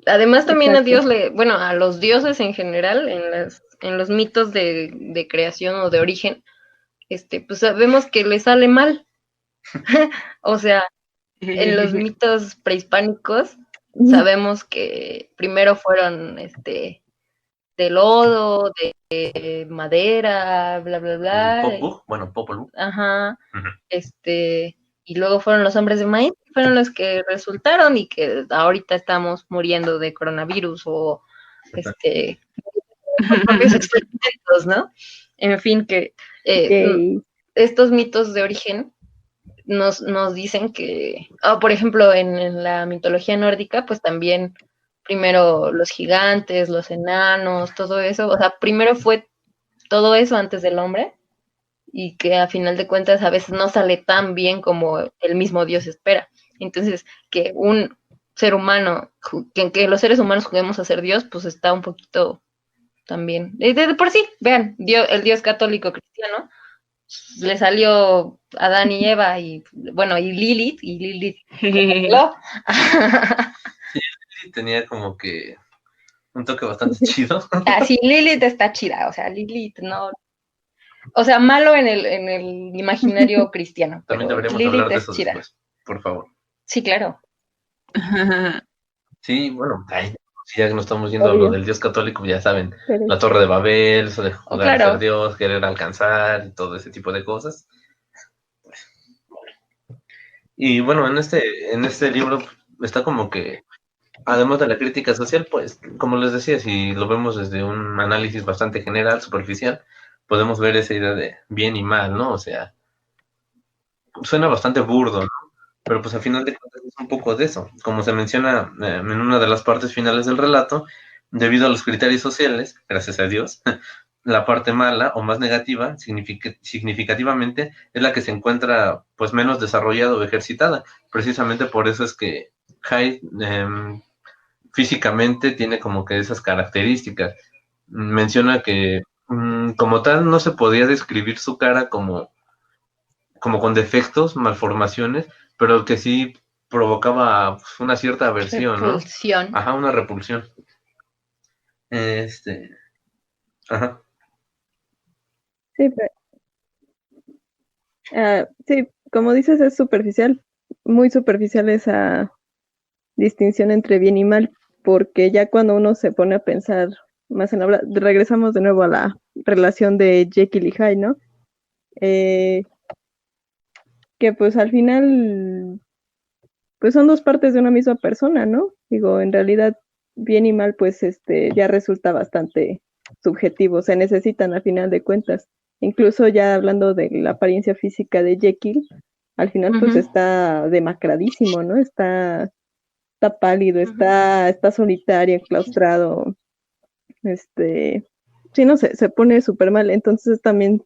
además también a Dios bueno, a los dioses en general, en los mitos de creación o de origen, pues sabemos que le sale mal. O sea, en los mitos prehispánicos sabemos que primero fueron de lodo, de madera, bla, bla, bla. Popol Vuh. Ajá. Y luego fueron los hombres de maíz, fueron los que resultaron y que ahorita estamos muriendo de coronavirus o propios experimentos, ¿no? En fin, que estos mitos de origen nos dicen que, por ejemplo, en la mitología nórdica, pues también primero los gigantes, los enanos, todo eso, o sea, primero fue todo eso antes del hombre, y que a final de cuentas a veces no sale tan bien como el mismo Dios espera. Entonces, que un ser humano, que los seres humanos juguemos a ser Dios, pues está un poquito también. De por sí, vean, el Dios católico cristiano, le salió Adán y Eva y bueno, y Lilith Sí, Lilith tenía como que un toque bastante chido. Sí, Lilith está chida, o sea, Lilith no, o sea, malo en el imaginario cristiano. También pero deberíamos Lilith hablar de eso chida. después, por favor. Sí, claro. Sí, bueno, si ya que nos estamos yendo a lo del Dios católico, ya saben, la Torre de Babel, eso de jugar a ser Dios, querer alcanzar, y todo ese tipo de cosas. Y bueno, en este libro está como que, además de la crítica social, pues, como les decía, si lo vemos desde un análisis bastante general, superficial, podemos ver esa idea de bien y mal, ¿no? O sea, suena bastante burdo, ¿no? pero pues al final de cuentas es un poco de eso. Como se menciona en una de las partes finales del relato, debido a los criterios sociales, gracias a Dios, la parte mala o más negativa significativamente es la que se encuentra pues menos desarrollada o ejercitada. Precisamente por eso es que Hyde físicamente tiene como que esas características. Menciona que como tal no se podía describir su cara como con defectos, malformaciones, pero que sí provocaba pues, una cierta aversión, ¿no? Repulsión. Ajá, una repulsión. Ajá. Sí, sí, como dices, es superficial, muy superficial esa distinción entre bien y mal, porque ya cuando uno se pone a pensar más en la obra, regresamos de nuevo a la relación de Jekyll y Hyde, ¿no? Que pues al final, pues son dos partes de una misma persona, ¿no? Digo, en realidad, bien y mal, pues ya resulta bastante subjetivo, se necesitan al final de cuentas. Incluso ya hablando de la apariencia física de Jekyll, al final pues está demacradísimo, ¿no? Está pálido, está solitario, enclaustrado, sí, no sé, se pone súper mal. Entonces también,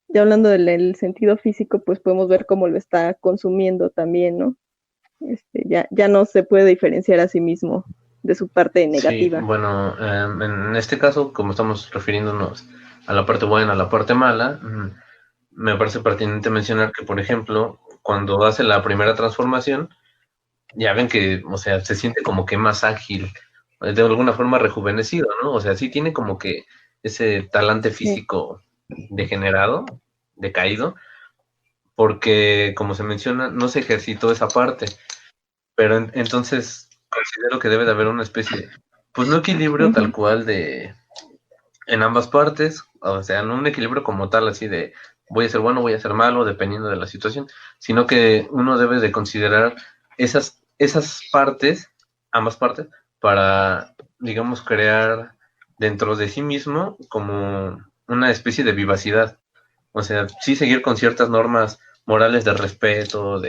ya hablando del sentido físico, pues podemos ver cómo lo está consumiendo también, ¿no? Ya no se puede diferenciar a sí mismo de su parte Sí, negativa. bueno, en este caso, como estamos refiriéndonos a la parte buena, a la parte mala, me parece pertinente mencionar que, por ejemplo, cuando hace la primera transformación, ya ven que, o sea, se siente como que más ágil, de alguna forma rejuvenecido, ¿no? O sea, sí tiene como que ese talante físico degenerado, decaído, porque, como se menciona, no se ejercitó esa parte, pero entonces considero que debe de haber una especie, pues no equilibrio tal cual de en ambas partes, o sea, no un equilibrio como tal, así de voy a ser bueno, voy a ser malo, dependiendo de la situación, sino que uno debe de considerar esas partes, ambas partes, para, digamos, crear dentro de sí mismo como una especie de vivacidad. O sea, sí seguir con ciertas normas morales de respeto,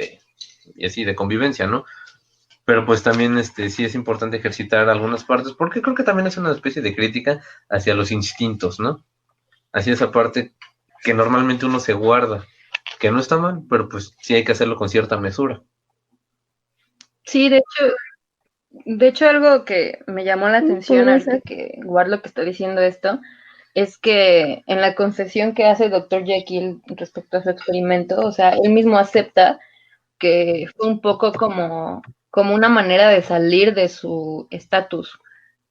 y así, de convivencia, ¿no? Pero pues también sí es importante ejercitar algunas partes, porque creo que también es una especie de crítica hacia los instintos, ¿no? Hacia esa parte que normalmente uno se guarda, que no está mal, pero pues sí hay que hacerlo con cierta mesura. Sí, de hecho algo que me llamó la atención Podría ahorita ser. que Warlock está diciendo esto, es que en la confesión que hace Dr. Jekyll respecto a su experimento, o sea, él mismo acepta que fue un poco como una manera de salir de su estatus,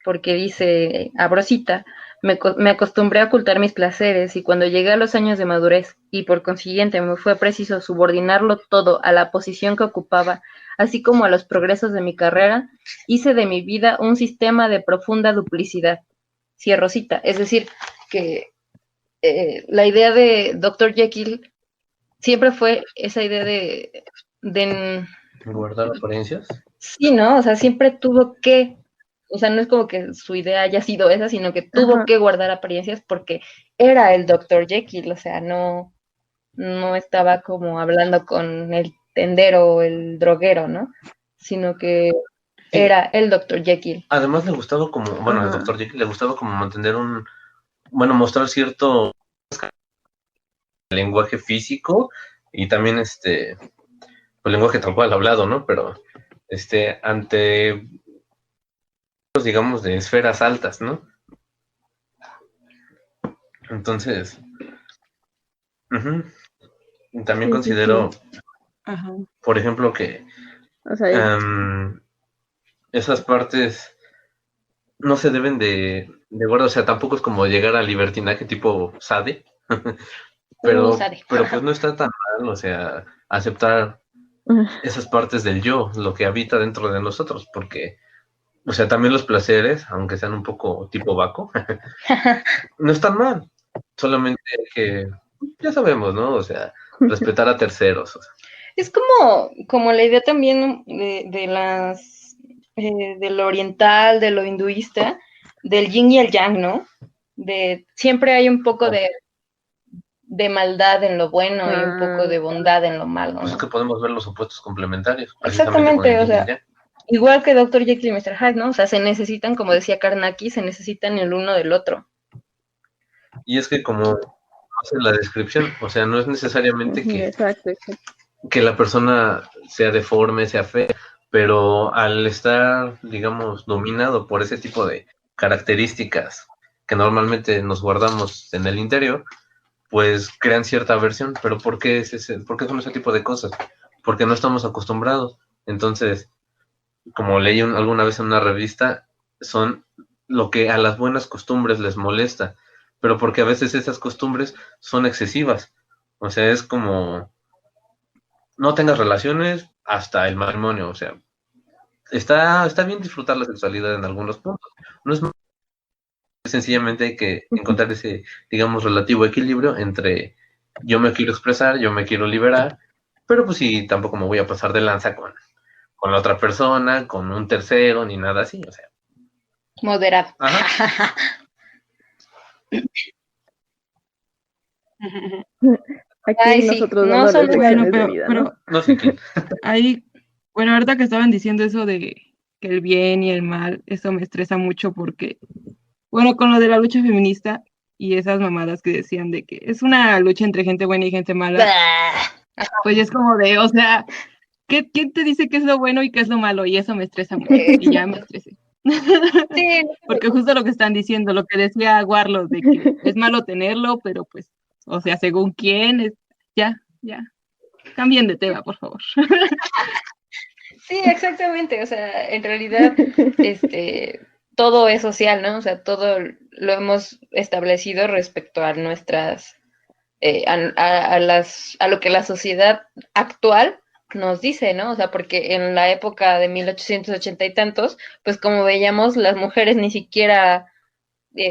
porque dice, abro cita, me acostumbré a ocultar mis placeres y cuando llegué a los años de madurez y por consiguiente me fue preciso subordinarlo todo a la posición que ocupaba, así como a los progresos de mi carrera, hice de mi vida un sistema de profunda duplicidad. Cierro cita. Es decir, que la idea de Dr. Jekyll siempre fue esa idea de ¿Guardar apariencias? sí, ¿no? O sea, siempre tuvo que, o sea, no es como que su idea haya sido esa, sino que tuvo que guardar apariencias porque era el Dr. Jekyll, o sea, no estaba como hablando con el tendero o el droguero, ¿no? Sino que Sí. era el Dr. Jekyll. Además le gustaba como, bueno, al Dr. Jekyll le gustaba como mantener mostrar cierto lenguaje físico y también el lenguaje tal cual hablado, ¿no? Pero ante digamos de esferas altas, ¿no? Entonces, también considero, por ejemplo, que O sea, esas partes no se deben de guardar, o sea, tampoco es como llegar al libertinaje tipo Sade, pero pues no está tan mal, o sea, aceptar esas partes del yo, lo que habita dentro de nosotros, porque, o sea, también los placeres, aunque sean un poco tipo Baco, no están mal, solamente hay que, ya sabemos, ¿no? O sea, respetar a terceros. O sea. Es como la idea también de las de lo oriental, de lo hinduista, del yin y el yang, ¿no? De siempre hay un poco de maldad en lo bueno y un poco de bondad en lo malo, Pues es ¿no? que podemos ver los opuestos complementarios. precisamente con Exactamente, el o yin y el sea, yang. igual que Dr. Jekyll y Mr. Hyde, ¿no? O sea, se necesitan, como decía Karnaki, se necesitan el uno del otro. Y es que como hace la descripción, o sea, no es necesariamente Ujú, exacto. que la persona sea deforme, sea fea, pero al estar, digamos, dominado por ese tipo de características que normalmente nos guardamos en el interior, pues crean cierta aversión. Pero ¿por qué son ese tipo de cosas? Porque no estamos acostumbrados. Entonces, como leí alguna vez en una revista, son lo que a las buenas costumbres les molesta, pero porque a veces esas costumbres son excesivas. O sea, es como no tengas relaciones hasta el matrimonio. O sea, está bien disfrutar la sexualidad en algunos puntos. No es sencillamente hay que encontrar ese, digamos, relativo equilibrio entre yo me quiero expresar, yo me quiero liberar, pero pues sí, tampoco me voy a pasar de lanza con la otra persona, con un tercero, ni nada así. O sea, Moderado. ajá. Aquí Ay, sí, nosotros no dándoles son Bueno, lecciones de pero, vida, ¿no? pero No sé quién. ahí, bueno, ahorita que estaban diciendo eso de que el bien y el mal, eso me estresa mucho porque, bueno, con lo de la lucha feminista y esas mamadas que decían de que es una lucha entre gente buena y gente mala, pues ya es como de, o sea, ¿quién te dice qué es lo bueno y qué es lo malo? Y eso me estresa mucho y ya me estresé. Sí, Porque justo lo que están diciendo, lo que decía Warlos, de que es malo tenerlo, pero pues, o sea, según quién, ya, cambien de tema, por favor. sí, exactamente. O sea, en realidad, todo es social, ¿no? O sea, todo lo hemos establecido respecto a nuestras, a lo que la sociedad actual nos dice, ¿no? O sea, porque en la época de 1880 y tantos, pues como veíamos, las mujeres ni siquiera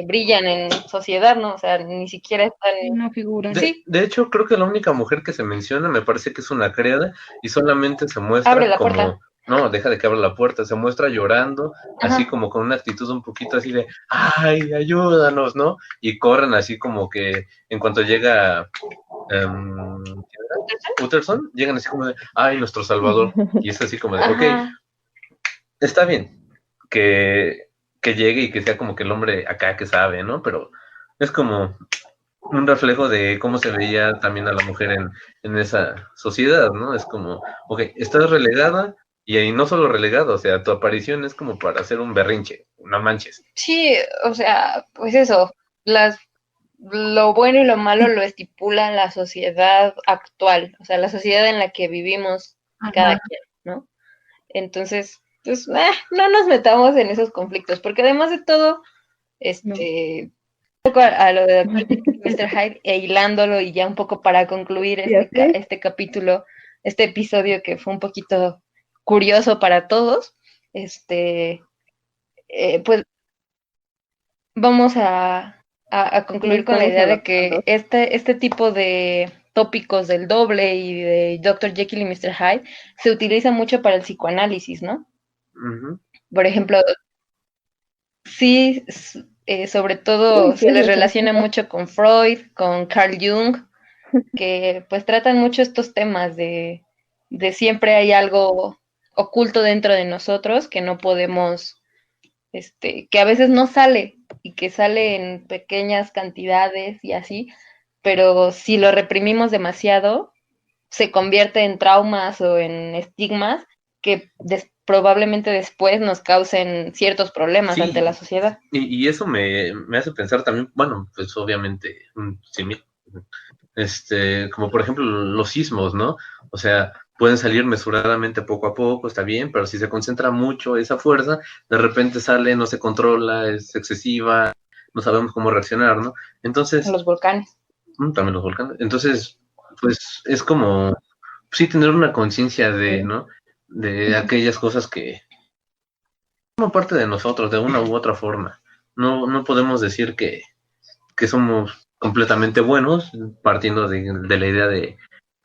brillan en sociedad, ¿no? O sea, ni siquiera están... Sí, no figuran. Sí, De hecho, creo que la única mujer que se menciona me parece que es una criada y solamente se abre muestra la como, puerta. no, deja de que abra la puerta, se muestra llorando, así Ajá. como con una actitud un poquito así de, ay, ayúdanos, ¿no? Y corren así como que en cuanto llega Utterson, llegan así como de, ay, nuestro salvador. Y es así como de, ok, Ajá. está bien que llegue y que sea como que el hombre acá que sabe, ¿no? Pero es como un reflejo de cómo se veía también a la mujer en esa sociedad, ¿no? Es como, ok, estás relegada y ahí no solo relegada, o sea, tu aparición es como para hacer un berrinche, no manches. Sí, o sea, pues eso, lo bueno y lo malo lo estipula la sociedad actual, o sea, la sociedad en la que vivimos cada Ajá, quien, ¿no? Entonces, pues, no nos metamos en esos conflictos, porque además de todo, no. un poco a lo de Dr. Jekyll y Mr. Hyde, e hilándolo y ya un poco para concluir ¿Y así? este capítulo, este episodio que fue un poquito curioso para todos, pues vamos a Nos concluir con la estamos idea de que adaptando. este tipo de tópicos del doble y de Dr. Jekyll y Mr. Hyde se utiliza mucho para el psicoanálisis, ¿no? Ujú. Por ejemplo, sí, sobre todo Uy, sí, se les eso sí. relaciona mucho con Freud, con Carl Jung, que pues tratan mucho estos temas de siempre hay algo oculto dentro de nosotros que no podemos, que a veces no sale y que sale en pequeñas cantidades y así, pero si lo reprimimos demasiado, se convierte en traumas o en estigmas que probablemente después nos causen ciertos problemas ante la Sí, sociedad. y eso me hace pensar también, bueno, pues obviamente, sí, como por ejemplo los sismos, ¿no? O sea, pueden salir mesuradamente poco a poco, está bien, pero si se concentra mucho esa fuerza, de repente sale, no se controla, es excesiva, no sabemos cómo reaccionar, ¿no? Entonces, Los volcanes. también los volcanes. Entonces, pues es como, sí, tener una conciencia de, ¿no? De aquellas cosas que forman parte de nosotros, de una u otra forma. No podemos decir que somos completamente buenos, partiendo de la idea de,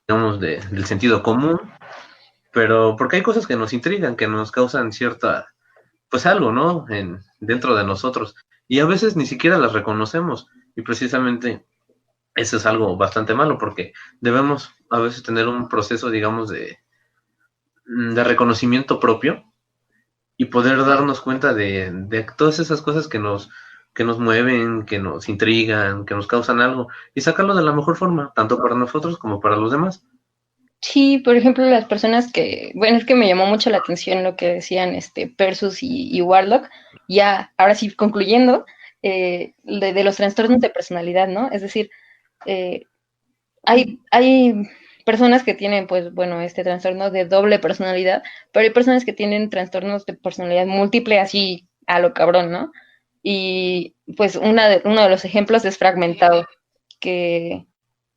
digamos, del sentido común, pero porque hay cosas que nos intrigan, que nos causan cierta, pues algo, ¿no? Dentro de nosotros. Y a veces ni siquiera las reconocemos. Y precisamente eso es algo bastante malo porque debemos a veces tener un proceso, digamos, de reconocimiento propio y poder darnos cuenta de todas esas cosas que nos mueven, que nos intrigan, que nos causan algo y sacarlo de la mejor forma, tanto para nosotros como para los demás. Sí, por ejemplo, las personas que, bueno, es que me llamó mucho la atención lo que decían Persus y Warlock, ya, ahora sí, concluyendo, de los trastornos de personalidad, ¿no? Es decir, eh, hay personas que tienen, pues, bueno, este trastorno de doble personalidad, pero hay personas que tienen trastornos de personalidad múltiple, así a lo cabrón, ¿no? Y, pues, uno de los ejemplos es Fragmentado, que,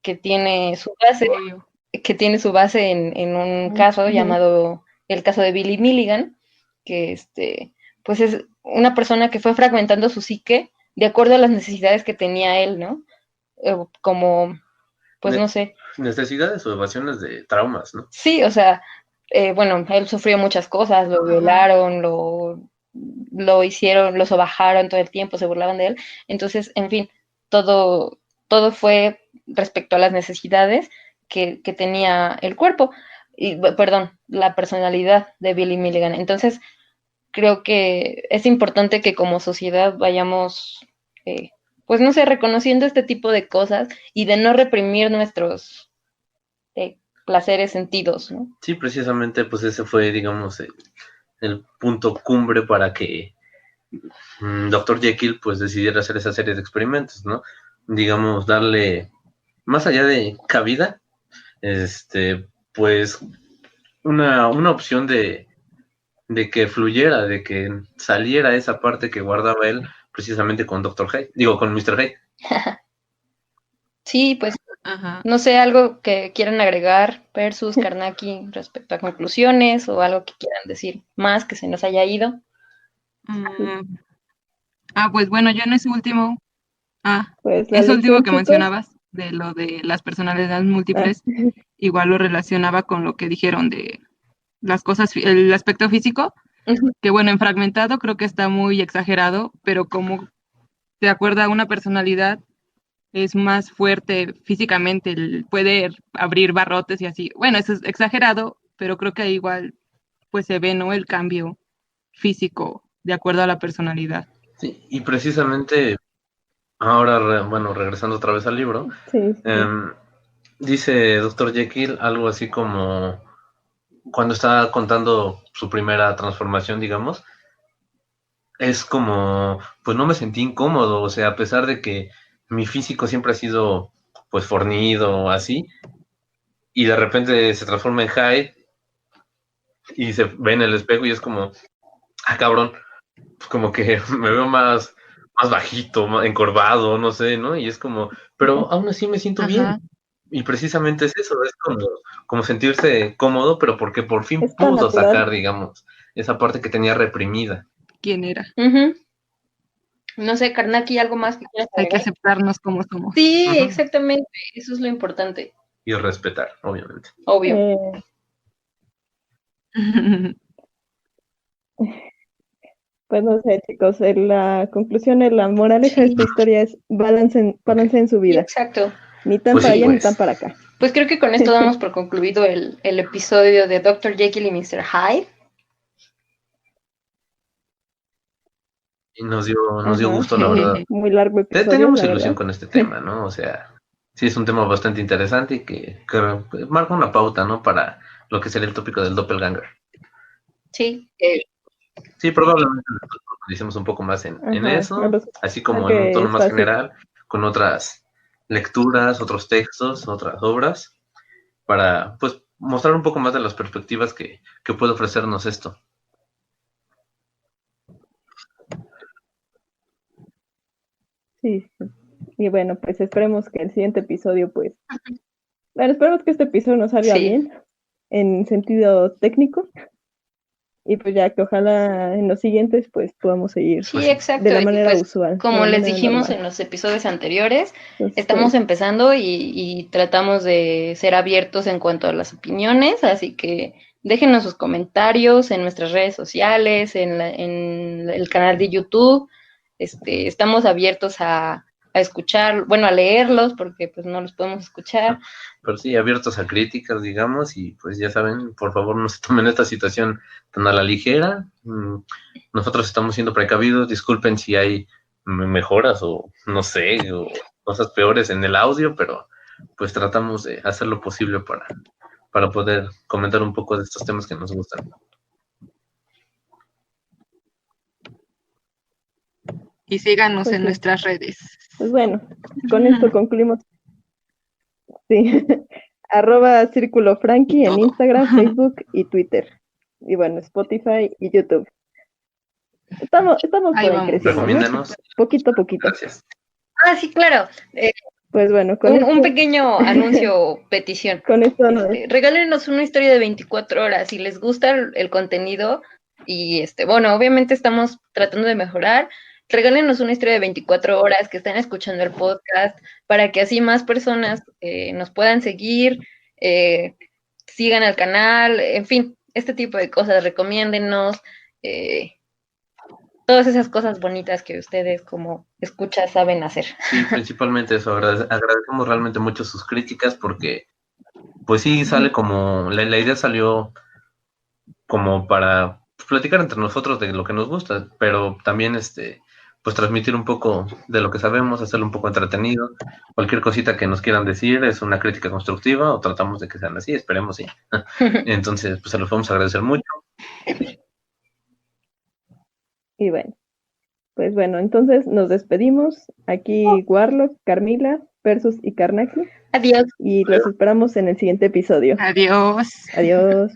que tiene su base Obvio. que tiene su base en un caso llamado el caso de Billy Milligan, que pues es una persona que fue fragmentando su psique de acuerdo a las necesidades que tenía él, ¿no? Como, pues no sé. Necesidades o evasiones de traumas, ¿no? Sí, o sea, bueno, él sufrió muchas cosas, lo violaron, lo hicieron, lo sobajaron todo el tiempo, se burlaban de él. Entonces, en fin, todo fue respecto a las necesidades que tenía el cuerpo, y, perdón, la personalidad de Billy Milligan. Entonces, creo que es importante que como sociedad vayamos, pues no sé, reconociendo este tipo de cosas y de no reprimir nuestros placeres sentidos, ¿no? Sí, precisamente, pues ese fue, digamos, el punto cumbre para que Dr. Jekyll pues decidiera hacer esa serie de experimentos, ¿no? Digamos, darle, más allá de cabida, pues una opción de que fluyera, de que saliera esa parte que guardaba él precisamente con Dr. Hyde, digo, con Mr. Hyde. Sí, pues Ajá. no sé, algo que quieran agregar, Persus, Karnaki, respecto a conclusiones o algo que quieran decir más que se nos haya ido. Pues bueno, yo en ese último, Pues la eso último lección, que chicos. mencionabas, de lo de las personalidades múltiples, igual lo relacionaba con lo que dijeron de las cosas, el aspecto físico, que bueno, en Fragmentado creo que está muy exagerado, pero como de acuerdo a una personalidad es más fuerte físicamente, puede abrir barrotes y así. Bueno, eso es exagerado, pero creo que igual pues se ve, ¿no? El cambio físico de acuerdo a la personalidad. Sí, y precisamente ahora, bueno, regresando otra vez al libro, Sí, sí. dice Dr. Jekyll algo así como cuando está contando su primera transformación, digamos, es como, pues no me sentí incómodo, o sea, a pesar de que mi físico siempre ha sido, pues, fornido, así, y de repente se transforma en Hyde y se ve en el espejo y es como, cabrón, pues como que me veo más bajito, más encorvado, no sé, ¿no? Y es como, pero aún así me siento bien. Ajá. Y precisamente es eso, es como sentirse cómodo, pero porque por fin Es tan pudo natural. sacar, digamos, esa parte que tenía reprimida. ¿Quién era? No sé, Karnaki, ¿algo más que quieras Hay que agregar? aceptarnos como somos. Sí, Ujú. exactamente, eso es lo importante. Y respetar, obviamente. Obvio. Pues no sé, chicos, la conclusión, la moraleja de Sí. esta historia es balance en su Sí, vida. exacto. Ni tan Pues para sí, allá ni pues. tan para acá. Pues creo que con esto damos por concluido el episodio de Dr. Jekyll y Mr. Hyde. Y nos dio Ajá. gusto, la verdad. Muy largo episodio, Tenemos la ilusión verdad. con este tema, ¿no? O sea, sí es un tema bastante interesante y que marca una pauta, ¿no? Para lo que sería el tópico del doppelganger. Sí. Sí, probablemente nosotros profundicemos un poco más en Ajá, eso, así como en un que tono es más fácil. general, con otras lecturas, otros textos, otras obras, para, pues, mostrar un poco más de las perspectivas que puede ofrecernos esto. Sí, sí. Y bueno, pues esperemos que el siguiente episodio, pues, bueno, esperemos que este episodio nos salga Sí. bien en sentido técnico. Y pues ya que ojalá en los siguientes pues podamos seguir Sí, exacto. de la Y manera pues, usual, de como la les manera dijimos normal. en los episodios anteriores, Entonces, estamos empezando y tratamos de ser abiertos en cuanto a las opiniones, así que déjenos sus comentarios en nuestras redes sociales, en el canal de YouTube. Estamos abiertos a escuchar, bueno, a leerlos, porque pues no los podemos escuchar. Pero sí, abiertos a críticas, digamos, y pues ya saben, por favor no se tomen esta situación tan a la ligera. Nosotros estamos siendo precavidos, disculpen si hay mejoras o no sé, o cosas peores en el audio, pero pues tratamos de hacer lo posible para poder comentar un poco de estos temas que nos gustan. Y síganos Pues en sí. nuestras redes. Pues bueno, con esto concluimos. Sí. @Círculo Frankie en Todo. Instagram, Facebook y Twitter. Y bueno, Spotify y YouTube. Estamos Ahí por ahí vamos. creciendo, ¿no? Recomiéndanos. Poquito a poquito. Gracias. Ah, sí, claro. Pues bueno, con Un esto, pequeño anuncio o petición. con esto no Regálenos una historia de 24 horas. Si les gusta el contenido, y bueno, obviamente estamos tratando de mejorar. Regálenos una historia de 24 horas que estén escuchando el podcast para que así más personas nos puedan seguir, sigan al canal, en fin, este tipo de cosas. Recomiéndennos todas esas cosas bonitas que ustedes como escuchas saben hacer. Sí, principalmente eso. Agradecemos realmente mucho sus críticas porque, pues sí, sale como, la idea salió como para platicar entre nosotros de lo que nos gusta, pero también pues transmitir un poco de lo que sabemos, hacerlo un poco entretenido. Cualquier cosita que nos quieran decir es una crítica constructiva o tratamos de que sean así, esperemos sí. Entonces, pues se los vamos a agradecer mucho. Y bueno, pues bueno, entonces nos despedimos. Aquí Warlock, Carmila, Persus y Karnaki. Adiós. Y los esperamos en el siguiente episodio. Adiós. Adiós.